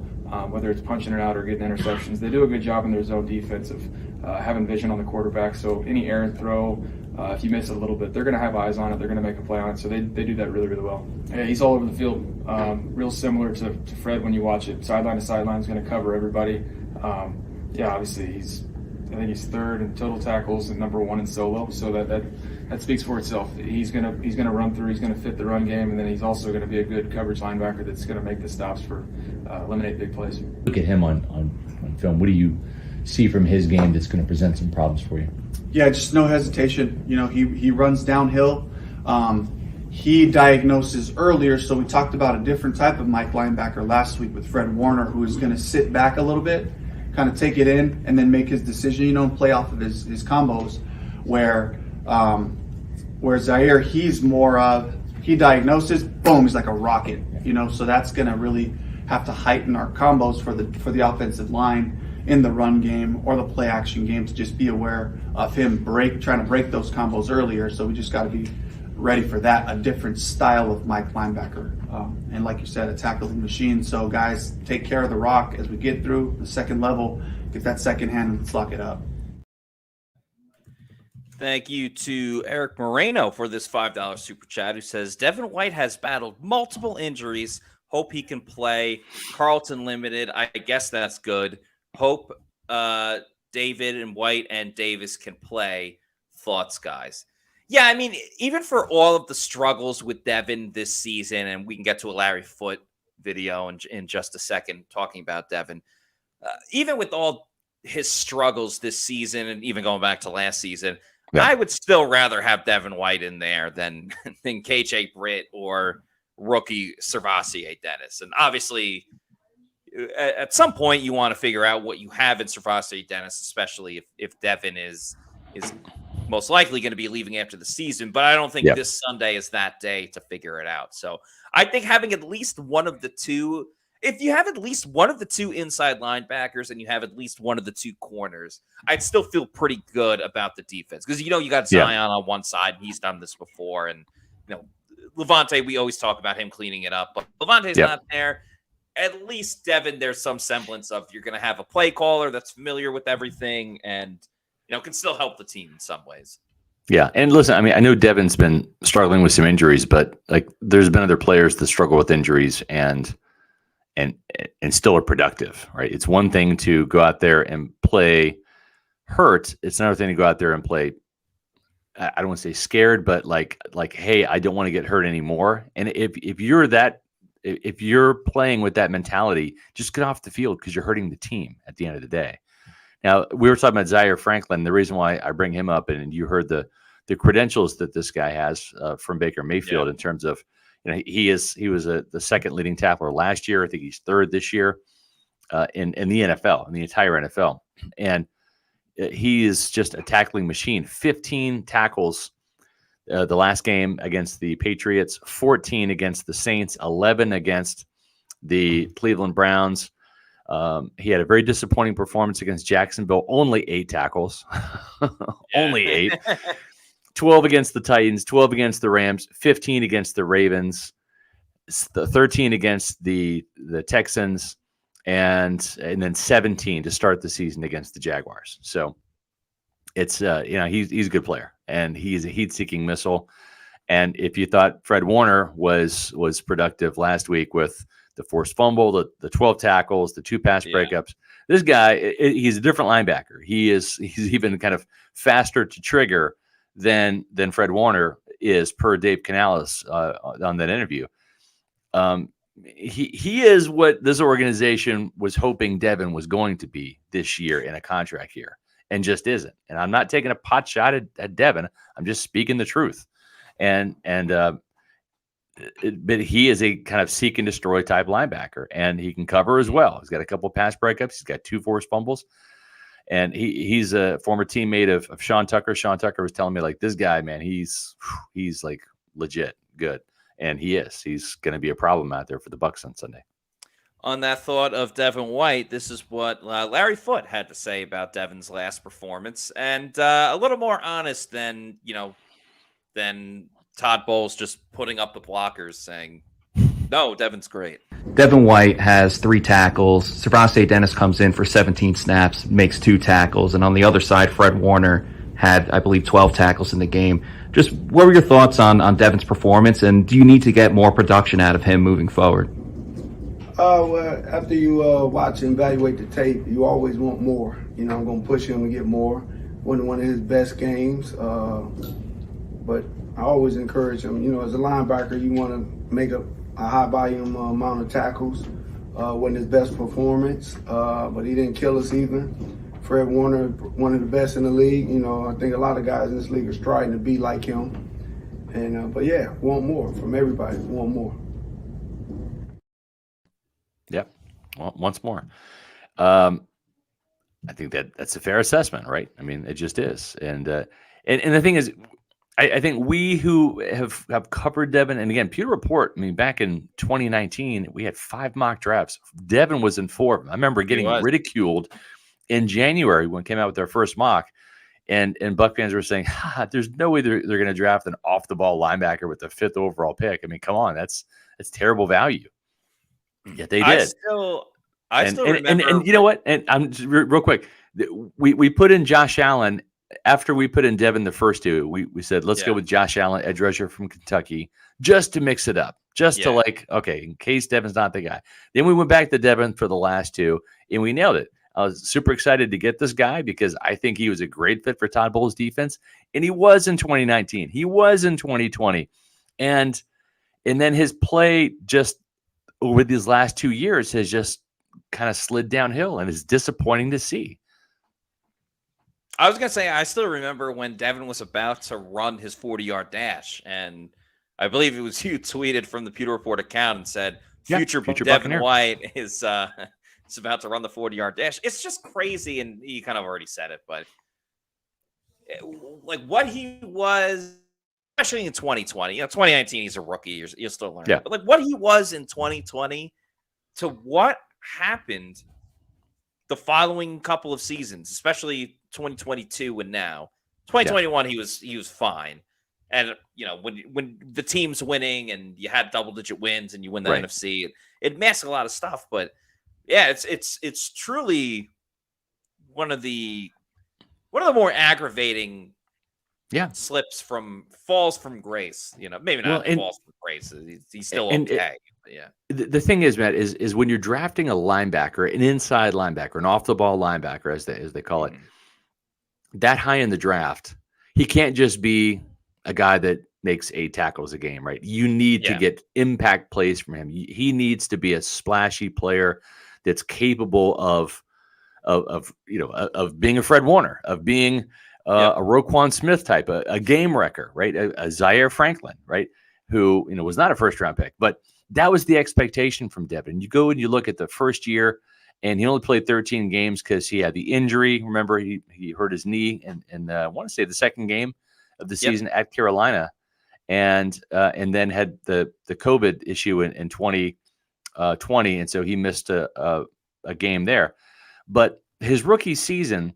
whether it's punching it out or getting interceptions. They do a good job in their zone defense of having vision on the quarterback. So any errant throw, if you miss it a little bit, they're going to have eyes on it. They're going to make a play on it. So they do that really, really well. Yeah, he's all over the field, real similar to Fred when you watch it. Sideline to sideline, he's going to cover everybody. Obviously I think he's 3rd in total tackles and number 1 in solo. So that speaks for itself. He's gonna run through. He's gonna fit the run game, and then he's also going to be a good coverage linebacker that's going to make the stops for eliminate big plays. Look at him on film. What do you see from his game that's going to present some problems for you? Yeah, just no hesitation. You know, he runs downhill. He diagnoses earlier, so we talked about a different type of Mike linebacker last week with Fred Warner, who is going to sit back a little bit, kind of take it in, and then make his decision, you know, and play off of his combos, where Zaire, he's more of, he diagnoses, boom, he's like a rocket, you know, so that's going to really have to heighten our combos for the offensive line in the run game or the play action game to just be aware of him trying to break those combos earlier. So we just got to be ready for that, a different style of Mike linebacker. And like you said, a tackling machine. So guys, take care of the rock as we get through the second level, get that second hand and let's lock it up. Thank you to Eric Moreno for this $5 super chat, who says, Devin White has battled multiple injuries. Hope he can play. Carlton limited. I guess that's good. Hope David and White and Davis can play. Thoughts, guys? Yeah, I mean, even for all of the struggles with Devin this season, and we can get to a Larry Foote video in just a second talking about Devin, even with all his struggles this season and even going back to last season, I would still rather have Devin White in there than KJ Britt or rookie Servassier Dennis. And obviously, at some point, you want to figure out what you have in Servassier Dennis, especially if Devin is is most likely going to be leaving after the season, but I don't think this Sunday is that day to figure it out. So I think having at least one of the two, if you have at least one of the two inside linebackers and you have at least one of the two corners, I'd still feel pretty good about the defense. Because, you got Zion on one side, and he's done this before. And, Levante, we always talk about him cleaning it up, but Levante's not there. At least Devin, there's some semblance of you're going to have a play caller that's familiar with everything and, can still help the team in some ways. Yeah. And listen, I mean, I know Devin's been struggling with some injuries, but there's been other players that struggle with injuries and still are productive, right? It's one thing to go out there and play hurt. It's another thing to go out there and play, I don't want to say scared, but like, hey, I don't want to get hurt anymore. And if you're playing with that mentality, just get off the field because you're hurting the team at the end of the day. Now, we were talking about Zaire Franklin. The reason why I bring him up, and you heard the credentials that this guy has from Baker Mayfield in terms of, he was the second leading tackler last year. I think he's third this year in the NFL, in the entire NFL. And he is just a tackling machine. 15 tackles the last game against the Patriots, 14 against the Saints, 11 against the Cleveland Browns. He had a very disappointing performance against Jacksonville, only 8 tackles, only 8, 12 against the Titans, 12 against the Rams, 15 against the Ravens, 13 against the Texans, and then 17 to start the season against the Jaguars. So it's, he's a good player and he's a heat-seeking missile. And if you thought Fred Warner was productive last week with the forced fumble, the 12 tackles, the 2 pass breakups. This guy, he's a different linebacker. He's even kind of faster to trigger than Fred Warner is, per Dave Canales on that interview. He is what this organization was hoping Devin was going to be this year in a contract year, and just isn't. And I'm not taking a pot shot at Devin. I'm just speaking the truth. But he is a kind of seek and destroy type linebacker, and he can cover as well. He's got a couple pass breakups. He's got 2 forced fumbles, and he's a former teammate of Sean Tucker. Sean Tucker was telling me, this guy, man, he's like legit good, and he is. He's going to be a problem out there for the Bucs on Sunday. On that thought of Devin White, this is what Larry Foote had to say about Devin's last performance, and a little more honest than Todd Bowles just putting up the blockers saying, no, Devin's great. Devin White has 3 tackles. Servante Dennis comes in for 17 snaps, makes 2 tackles. And on the other side, Fred Warner had, I believe, 12 tackles in the game. Just what were your thoughts on Devin's performance, and do you need to get more production out of him moving forward? Well, after you watch and evaluate the tape, you always want more. I'm going to push him to get more. Wasn't one of his best games, but I always encourage him. As a linebacker, you want to make a high volume amount of tackles. Wasn't his best performance, but he didn't kill us either. Fred Warner, one of the best in the league. I think a lot of guys in this league are striving to be like him. And but yeah, want more from everybody. Want more. Yep, well, once more. I think that's a fair assessment, right? I mean, it just is. And the thing is, I think we who have covered Devin, and again, Pewter Report, I mean, back in 2019, we had 5 mock drafts. Devin was in 4 of them. I remember getting ridiculed in January when we came out with our first mock, and Buck fans were saying, there's no way they're going to draft an off-the-ball linebacker with the 5th overall pick. I mean, come on, that's terrible value. Yet they did. I still remember. And you know what? And I'm just, real quick, we put in Josh Allen. After we put in Devin the first 2, we said, let's go with Josh Allen, edge rusher from Kentucky, just to mix it up, to okay, in case Devin's not the guy. Then we went back to Devin for the last 2, and we nailed it. I was super excited to get this guy because I think he was a great fit for Todd Bowles' defense, and he was in 2019. He was in 2020. And then his play just over these last 2 years has just kind of slid downhill, and it's disappointing to see. I was going to say, I still remember when Devin was about to run his 40-yard dash, and I believe it was you tweeted from the Pewter Report account and said, future Devin Buccaneer. White is about to run the 40-yard dash. It's just crazy, and you kind of already said it, but like what he was, especially in 2020. 2019 he's a rookie. You're still learning. Yeah. But like what he was in 2020 to what happened the following couple of seasons, especially 2022 and now. 2021 he was fine. And when the team's winning and you had double-digit wins and you win the NFC, it masks a lot of stuff. But yeah, it's truly one of the more aggravating falls from grace. Maybe not falls from grace. He's still okay. But yeah. The thing is, Matt, is when you're drafting a linebacker, an inside linebacker, an off-the-ball linebacker, as they call it, that high in the draft, he can't just be a guy that makes 8 tackles a game, right? You need to get impact plays from him. He needs to be a splashy player that's capable of being a Fred Warner, of being a Roquan Smith type, a game wrecker, right? A Zaire Franklin, right? Who was not a first-round pick, but that was the expectation from Devin. You go and you look at the first year, and he only played 13 games because he had the injury. Remember, he hurt his knee, and I want to say the second game of the season at Carolina, and then had the COVID issue in 2020, and so he missed a game there. But his rookie season,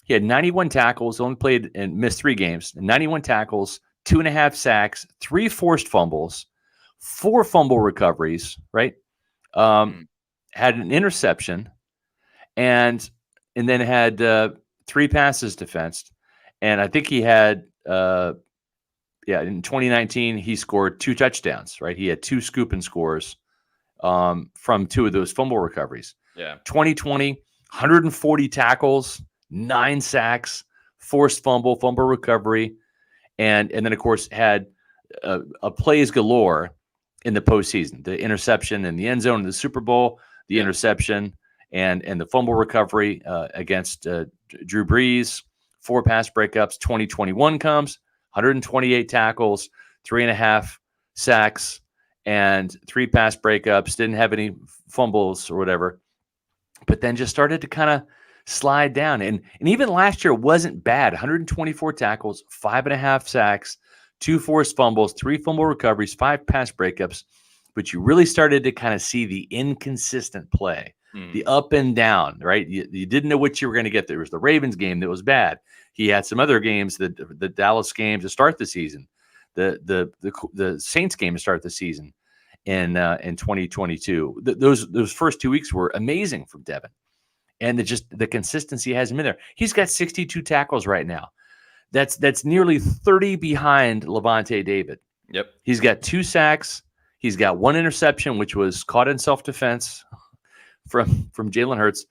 he had 91 tackles, only played and missed 3 games, 91 tackles, 2.5 sacks, 3 forced fumbles, 4 fumble recoveries, right? Had an interception, and then had 3 passes defensed. And I think he had, in 2019, he scored 2 touchdowns, right? He had 2 scoop and scores from 2 of those fumble recoveries. Yeah. 2020, 140 tackles, 9 sacks, forced fumble recovery, and then of course had a plays galore in the postseason. The interception in the end zone in the Super Bowl, the interception, and the fumble recovery against Drew Brees. 4 pass breakups. 2021 comes, 128 tackles, 3.5 sacks, and 3 pass breakups. Didn't have any fumbles or whatever, but then just started to kind of slide down. And even last year wasn't bad. 124 tackles, 5.5 sacks, 2 forced fumbles, 3 fumble recoveries, 5 pass breakups. But you really started to kind of see the inconsistent play, the up and down, right? You didn't know what you were going to get. There was the Ravens game that was bad. He had some other games, the Dallas game to start the season, the Saints game to start the season in 2022. Those first 2 weeks were amazing from Devin. And the consistency has him in there. He's got 62 tackles right now. That's nearly 30 behind Levante David. Yep. He's got 2 sacks. He's got 1 interception, which was caught in self-defense from Jalen Hurts.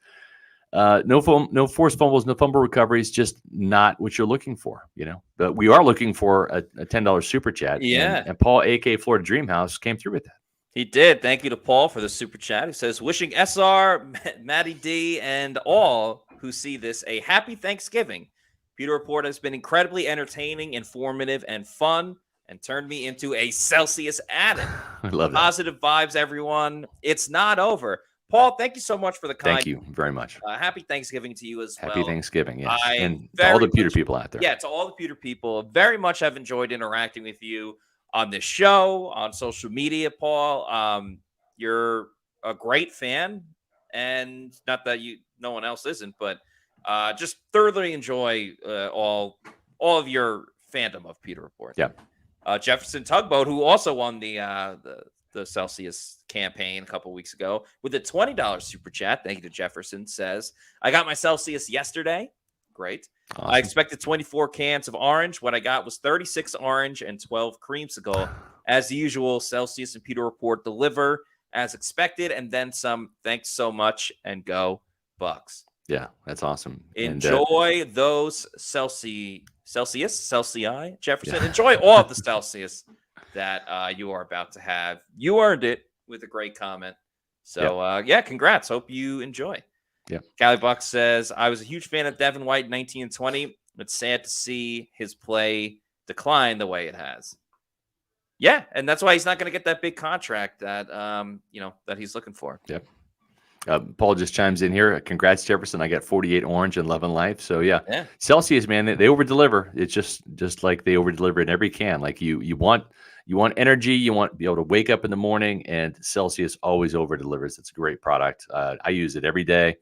No forced fumbles, no fumble recoveries, just not what you're looking for, But we are looking for a $10 super chat. Yeah. And Paul, a.k.a. Florida Dreamhouse, came through with that. He did. Thank you to Paul for the super chat. He says, wishing SR, Matty D, and all who see this a happy Thanksgiving. Pewter Report has been incredibly entertaining, informative, and fun, and turned me into a Celsius addict. I love that. Positive vibes, everyone. It's not over. Paul, thank you so much for the kind. Thank you very much. Happy Thanksgiving to you as well. Happy Thanksgiving, yes. And to very all the Pewter much- people out there. Yeah, to all the Pewter people. Very much have enjoyed interacting with you on this show, on social media, Paul. You're a great fan, and not that no one else isn't, but just thoroughly enjoy all of your fandom of Pewter Report. Yeah. Jefferson Tugboat, who also won the Celsius campaign a couple weeks ago with a $20 super chat. Thank you to Jefferson. Says, I got my Celsius yesterday. Great. Awesome. I expected 24 cans of orange. What I got was 36 orange and 12 creamsicle. As usual, Celsius and Pewter Report deliver as expected, and then some. Thanks so much, and go Bucs. Yeah, that's awesome. Enjoy those Celsius, Jefferson. Yeah. Enjoy all of the Celsius that you are about to have. You earned it with a great comment. So, congrats. Hope you enjoy. Yeah. Cali Buck says, I was a huge fan of Devin White 19 and 20. It's sad to see his play decline the way it has. Yeah, and that's why he's not going to get that big contract that that he's looking for. Yep. Paul just chimes in here. Congrats, Jefferson. I got 48 orange and 11 life. So yeah. Celsius, man, they over deliver. It's just like they over deliver in every can. Like you want energy. You want to be able to wake up in the morning, and Celsius always over delivers. It's a great product. I use it every day.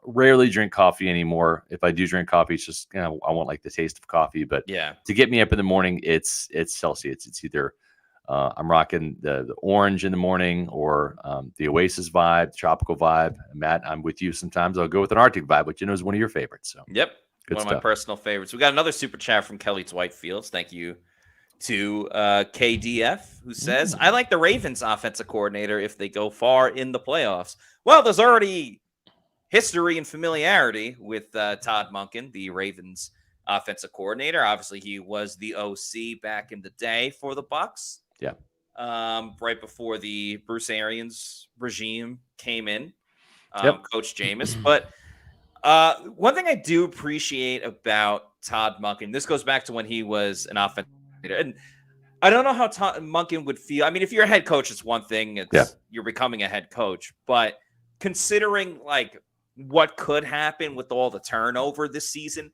Rarely drink coffee anymore. If I do drink coffee, it's just, I want like the taste of coffee. But to get me up in the morning, it's Celsius. It's either I'm rocking the orange in the morning or the Oasis vibe, tropical vibe. Matt, I'm with you. Sometimes I'll go with an Arctic vibe, which is one of your favorites. So good one stuff. Of my personal favorites. We got another super chat from Kelly Whitefields. Thank you to KDF, who says, I like the Ravens offensive coordinator if they go far in the playoffs. Well, there's already history and familiarity with Todd Monken, the Ravens offensive coordinator. Obviously, he was the OC back in the day for the Bucs. Right before the Bruce Arians regime came in, Coach Jameis. But one thing I do appreciate about Todd Monken, this goes back to when he was an offensive coordinator, and I don't know how Monken would feel. I mean, if you're a head coach, it's one thing. You're becoming a head coach. But considering like what could happen with all the turnover this season,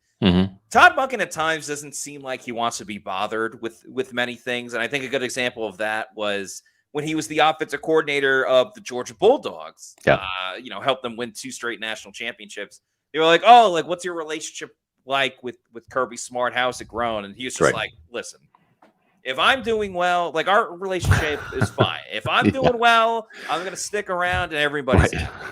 Todd Monken at times doesn't seem like he wants to be bothered with many things. And I think a good example of that was when he was the offensive coordinator of the Georgia Bulldogs, helped them win 2 straight national championships. They were like, oh, like, what's your relationship like with Kirby Smart? How's it grown? And he was just like, listen, if I'm doing well, like our relationship is fine. If I'm doing well, I'm going to stick around and everybody's happy.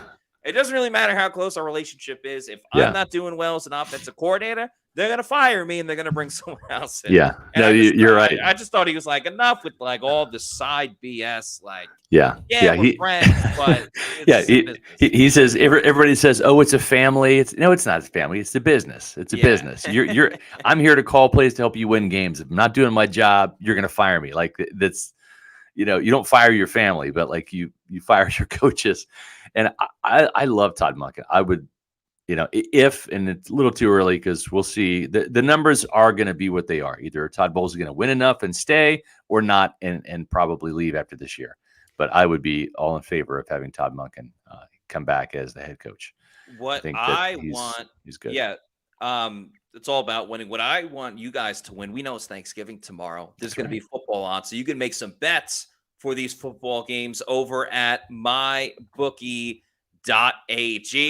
It doesn't really matter how close our relationship is. If I'm not doing well as an offensive coordinator, they're going to fire me and they're going to bring someone else in. You're right. I just thought he was like, enough with like all the side BS. Like, we're friends, but he says, everybody says, oh, it's a family. It's not a family. It's a business. It's a business. I'm here to call plays to help you win games. If I'm not doing my job, you're going to fire me. Like that's, you don't fire your family, but like you fire your coaches. And I love Todd Monken. I would, and it's a little too early because we'll see. The numbers are going to be what they are. Either Todd Bowles is going to win enough and stay or not and probably leave after this year. But I would be all in favor of having Todd Monken come back as the head coach. What he's good. It's all about winning. What I want you guys to win, we know it's Thanksgiving tomorrow. There's going to be football on, so you can make some bets for these football games over at mybookie.ag.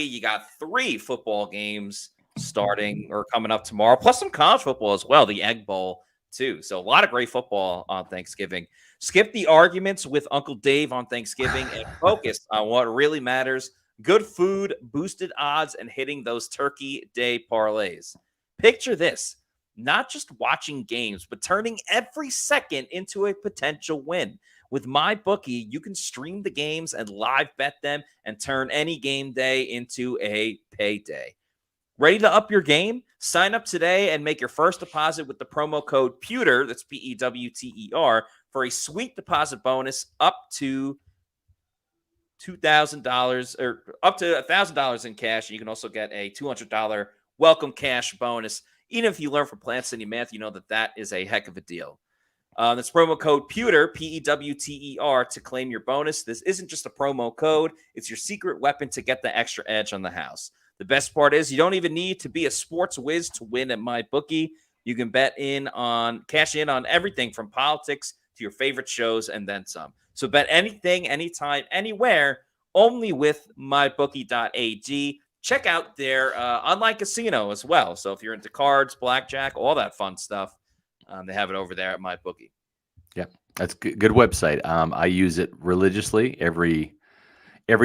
You got 3 football games starting or coming up tomorrow, plus some college football as well, the Egg Bowl too. So a lot of great football on Thanksgiving. Skip the arguments with Uncle Dave on Thanksgiving and focus on what really matters: good food, boosted odds, and hitting those Turkey Day parlays. Picture this: not just watching games, but turning every second into a potential win. With MyBookie, you can stream the games and live bet them and turn any game day into a payday. Ready to up your game? Sign up today and make your first deposit with the promo code Pewter, that's PEWTER, for a sweet deposit bonus up to $2,000 or up to $1,000 in cash. And you can also get a $200 welcome cash bonus. Even if you learn from Plant City Math, you know that is a heck of a deal. That's promo code Pewter, PEWTER, to claim your bonus. This isn't just a promo code. It's your secret weapon to get the extra edge on the house. The best part is you don't even need to be a sports whiz to win at MyBookie. You can cash in on everything from politics to your favorite shows and then some. So bet anything, anytime, anywhere, only with mybookie.ag. Check out their online casino as well. So if you're into cards, blackjack, all that fun stuff, they have it over there at MyBookie. Yeah, that's good website. I use it religiously every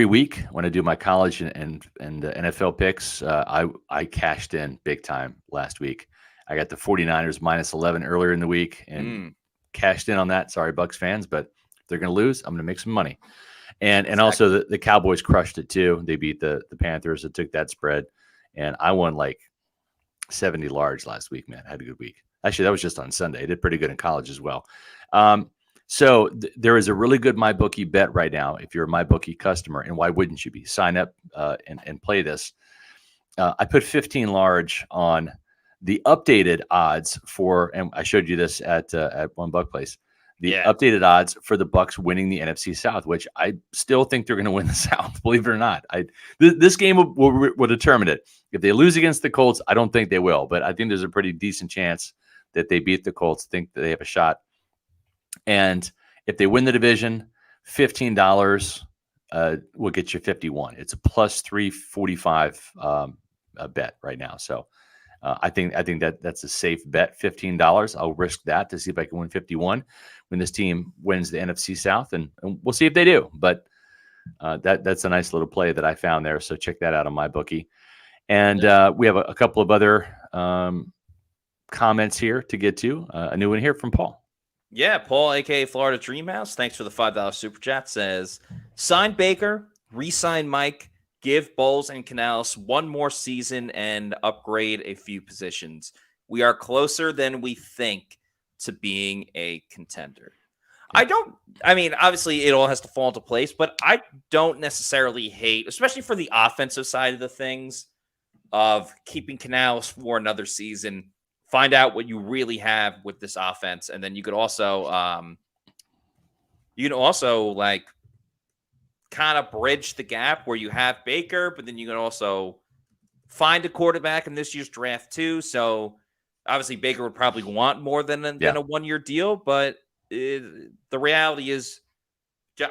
week when I do my college and NFL picks. I cashed in big time last week. I got the 49ers -11 earlier in the week and cashed in on that. Sorry, Bucs fans, but if they're going to lose, I'm going to make some money. And also the Cowboys crushed it too. They beat the Panthers. It took that spread, and I won like 70 large last week. Man, I had a good week. Actually, that was just on Sunday. I did pretty good in college as well. So there is a really good MyBookie bet right now if you're a MyBookie customer, and why wouldn't you be? Sign up and play this. I put 15 large on the updated odds for, and I showed you this at One Buck Place, the updated odds for the Bucs winning the NFC South, which I still think they're going to win the South, believe it or not. This game will determine it. If they lose against the Colts, I don't think they will, but I think there's a pretty decent chance that they beat the Colts, think that they have a shot. And if they win the division, $15 will get you 51. It's a plus 345 bet right now. So I think that's a safe bet. $15. I'll risk that to see if I can win 51 when this team wins the NFC South, and we'll see if they do. But that's a nice little play that I found there. So check that out on my bookie. And we have a couple of other comments here to get to. A new one here from Paul. Yeah, Paul, a.k.a. Florida Dreamhouse, thanks for the $5 super chat, says, sign Baker, re-sign Mike, give Bowles and Canales one more season and upgrade a few positions. We are closer than we think to being a contender. Obviously it all has to fall into place, but I don't necessarily hate, especially for the offensive side of the things, of keeping Canales for another season. Find out what you really have with this offense, and then you could also, like kind of bridge the gap where you have Baker, but then you can also find a quarterback in this year's draft too. So obviously Baker would probably want more than a 1-year deal, but the reality is,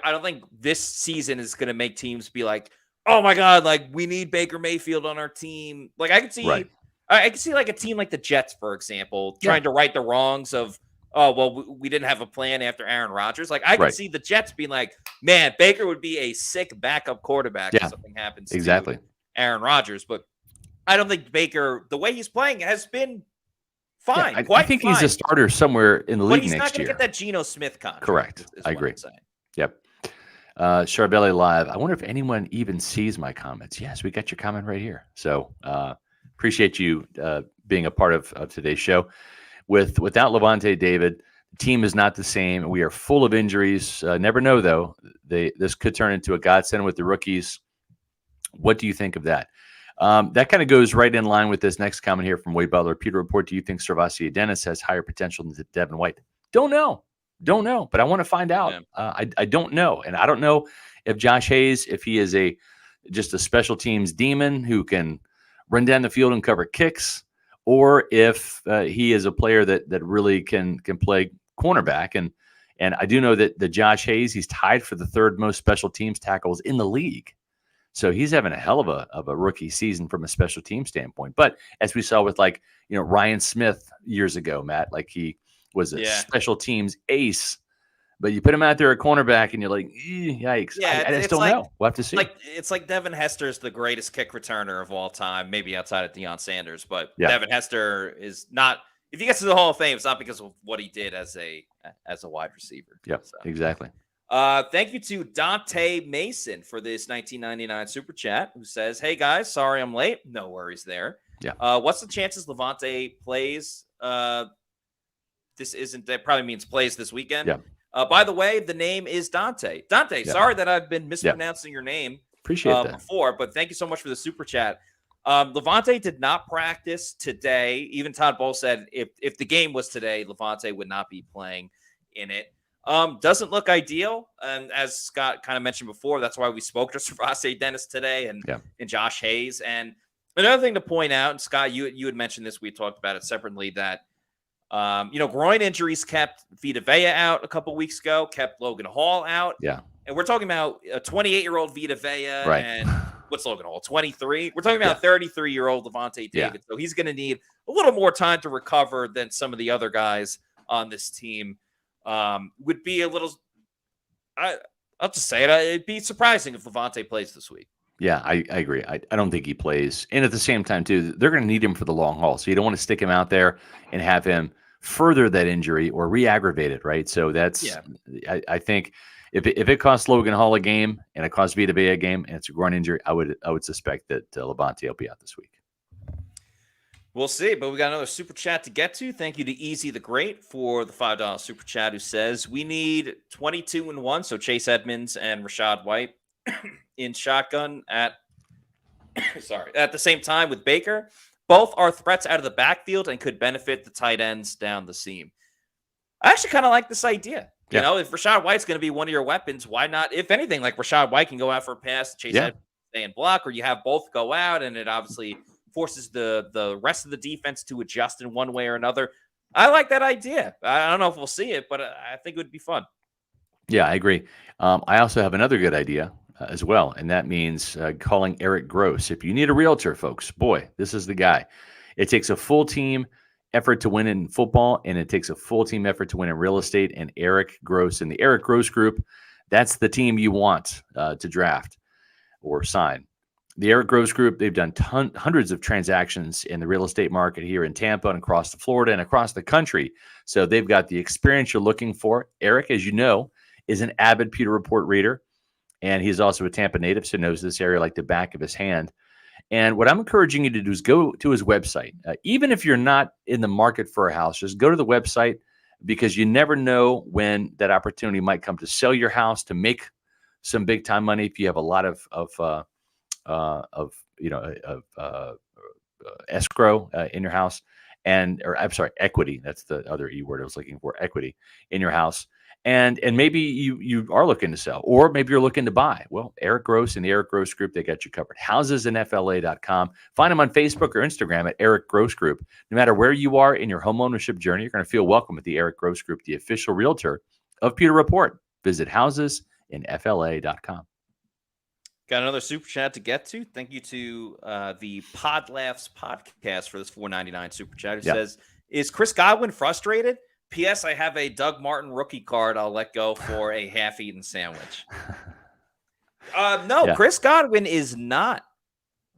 I don't think this season is going to make teams be like, oh my God, like we need Baker Mayfield on our team. Like I could see. Right. I can see like a team like the Jets, for example, trying to right the wrongs of, oh, well, we didn't have a plan after Aaron Rodgers. Like I can see the Jets being like, man, Baker would be a sick backup quarterback if something happens to Aaron Rodgers. But I don't think Baker, the way he's playing, has been fine. I think he's a starter somewhere in the league next year. But he's not going to get that Geno Smith contract. Correct. I agree. Yep. Charbelli Live. I wonder if anyone even sees my comments. Yes, we got your comment right here. So, appreciate you being a part of today's show. Without Levante David, the team is not the same. We are full of injuries. Never know, though. This could turn into a godsend with the rookies. What do you think of that? That kind of goes right in line with this next comment here from Wade Butler. Pewter Report, do you think Servassier Dennis has higher potential than Devin White? Don't know, but I want to find out. I don't know. And I don't know if Josh Hayes, if he is just a special teams demon who can run down the field and cover kicks, or if he is a player that really can play cornerback. And I do know that the Josh Hayes, he's tied for the third most special teams tackles in the league. So he's having a hell of a rookie season from a special team standpoint. But as we saw with Ryan Smith years ago, Matt, like he was a special teams ace. But you put him out there at cornerback, and you're like, yikes. Yeah, I just don't know. We'll have to see. It's like Devin Hester's the greatest kick returner of all time, maybe outside of Deion Sanders. But Devin Hester is not – if he gets to the Hall of Fame, it's not because of what he did as a wide receiver. Yep, exactly. Thank you to Dante Mason for this 1999 super chat, who says, hey, guys, sorry I'm late. No worries there. Yeah. What's the chances Levante plays? That probably means plays this weekend. Yeah. By the way, the name is Dante. Dante, sorry that I've been mispronouncing your name Appreciate that. before, but thank you so much for the super chat. Levante did not practice today. Even Todd Bowles said if the game was today, Levante would not be playing in it. Doesn't look ideal. And as Scott kind of mentioned before, that's why we spoke to Servassier Dennis today and Josh Hayes. And another thing to point out, and Scott, you had mentioned this, we talked about it separately, that groin injuries kept Vita Vea out a couple weeks ago, kept Logan Hall out. Yeah. And we're talking about a 28-year-old Vita Vea and what's Logan Hall, 23? We're talking about a 33-year-old Levante David. So he's going to need a little more time to recover than some of the other guys on this team. Would be a little, I'll just say it, it'd be surprising if Levante plays this week. Yeah, I agree. I don't think he plays. And at the same time, too, they're going to need him for the long haul. So you don't want to stick him out there and have him further that injury or re-aggravate it, right? So that's, I think if it costs Logan Hall a game and it costs Vita Vea a game and it's a groin injury, I would suspect that Levante will be out this week. We'll see, but we got another super chat to get to. Thank you to Easy the Great for the $5 super chat, who says we need 22-1, so Chase Edmonds and Rashad White in shotgun at the same time with Baker. Both are threats out of the backfield and could benefit the tight ends down the seam. I actually kind of like this idea. You know, if Rashad White's going to be one of your weapons, why not? If anything, like Rashad White can go out for a pass, Chase Edmonds stay and block, or you have both go out, and it obviously forces the rest of the defense to adjust in one way or another. I like that idea. I don't know if we'll see it, but I think it would be fun. Yeah, I agree. I also have another good idea as well, and that means calling Eric Gross. If you need a realtor, folks, boy, this is the guy. It takes a full team effort to win in football, and it takes a full team effort to win in real estate. And Eric Gross and the Eric Gross Group, that's the team you want to draft or sign. The Eric Gross Group, they've done hundreds of transactions in the real estate market here in Tampa and across Florida and across the country. So they've got the experience you're looking for. Eric, as you know, is an avid Pewter Report reader, and he's also a Tampa native, so knows this area like the back of his hand. And what I'm encouraging you to do is go to his website. Even if you're not in the market for a house, just go to the website, because you never know when that opportunity might come to sell your house, to make some big time money. If you have a lot of escrow in your house, equity. That's the other E word I was looking for, equity in your house. And maybe you are looking to sell, or maybe you're looking to buy. Well, Eric Gross and the Eric Gross Group, they got you covered. Housesinfla.com. Find them on Facebook or Instagram at Eric Gross Group. No matter where you are in your homeownership journey, you're going to feel welcome at the Eric Gross Group, the official realtor of Pewter Report. Visit housesinfla.com. Got another super chat to get to. Thank you to the Pod Laughs podcast for this $4.99 super chat. Who says, "Is Chris Godwin frustrated? P.S. I have a Doug Martin rookie card I'll let go for a half-eaten sandwich." No, Chris Godwin is not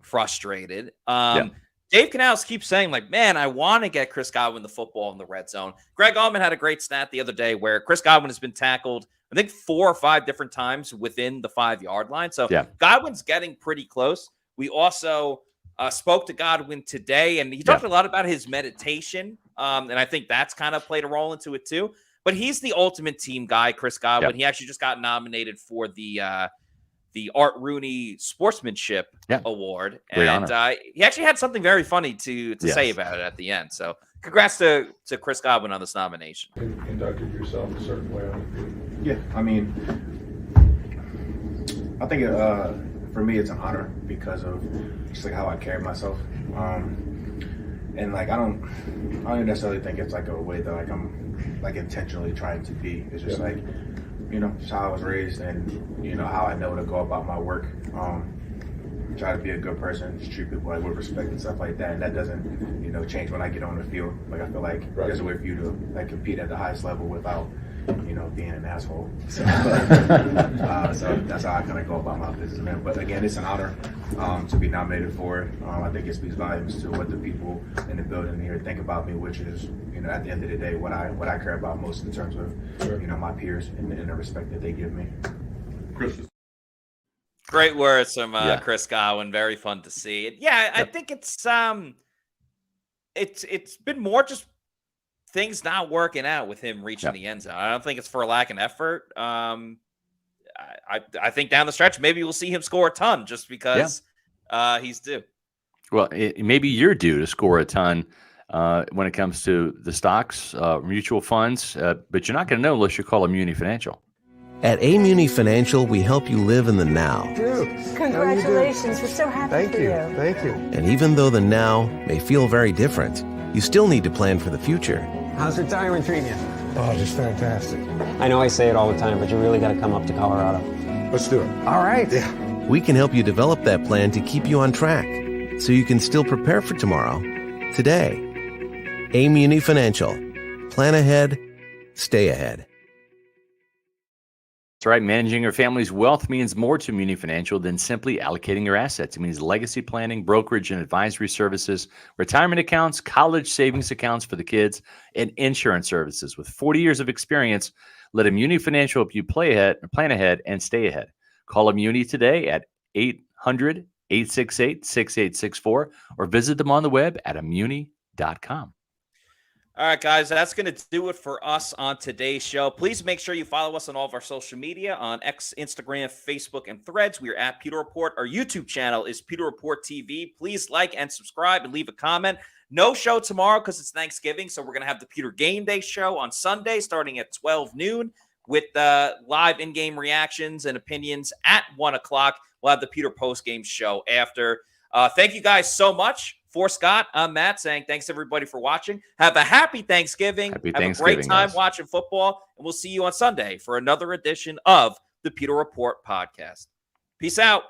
frustrated. Dave Canales keeps saying, like, man, I want to get Chris Godwin the football in the red zone. Greg Allman had a great stat the other day where Chris Godwin has been tackled, I think, 4 or 5 different times within the 5-yard line. So Godwin's getting pretty close. We also spoke to Godwin today, and he talked a lot about his meditation. And I think that's kind of played a role into it too. But he's the ultimate team guy, Chris Godwin. He actually just got nominated for the Art Rooney Sportsmanship Award. And he actually had something very funny to say about it at the end. So congrats to Chris Godwin on this nomination. Conducted yourself a certain way on the field. Yeah, I mean, I think for me it's an honor because of just like how I carry myself. And like I don't even necessarily think it's like a way that like I'm like intentionally trying to be. It's just like, you know, just how I was raised and, you know, how I know to go about my work. Try to be a good person, just treat people like with respect and stuff like that. And that doesn't, you know, change when I get on the field. Like I feel like there's a way for you to like compete at the highest level without, you know, being an asshole. So, so that's how I kind of go about my business, man. But again, it's an honor to be nominated for it. I think it speaks volumes to what the people in the building here think about me, which is, you know, at the end of the day, what I care about most in terms of, you know, my peers and the respect that they give me. Great words from Chris Godwin. Very fun to see. I think it's been more just things not working out with him reaching the end zone. I don't think it's for a lack of effort. I think down the stretch, maybe we'll see him score a ton just because he's due. Well, maybe you're due to score a ton when it comes to the stocks, mutual funds, but you're not going to know unless you call them Muni Financial. At A-Muni Financial, we help you live in the now. Dude, congratulations. We're so happy for you. Thank you. And even though the now may feel very different, you still need to plan for the future. How's retirement treating you? Oh, just fantastic. I know I say it all the time, but you really got to come up to Colorado. Let's do it. All right. Yeah. We can help you develop that plan to keep you on track, so you can still prepare for tomorrow, today. A-Muni Financial. Plan ahead, stay ahead. That's right. Managing your family's wealth means more to Muni Financial than simply allocating your assets. It means legacy planning, brokerage and advisory services, retirement accounts, college savings accounts for the kids, and insurance services. With 40 years of experience, let a Muni Financial help you plan ahead, and stay ahead. Call a Muni today at 800-868-6864 or visit them on the web at amuni.com. All right, guys, that's going to do it for us on today's show. Please make sure you follow us on all of our social media on X, Instagram, Facebook, and Threads. We are at Pewter Report. Our YouTube channel is Pewter Report TV. Please like and subscribe and leave a comment. No show tomorrow because it's Thanksgiving, so we're going to have the Pewter Game Day show on Sunday starting at 12 noon. with live in-game reactions and opinions at 1 o'clock. We'll have the Pewter post-game show after. Thank you guys so much. For Scott, I'm Matt saying thanks everybody for watching. Have a happy Thanksgiving. Happy Have Thanksgiving, a great time guys. watching football, and we'll see you on Sunday for another edition of the Pewter Report podcast. Peace out.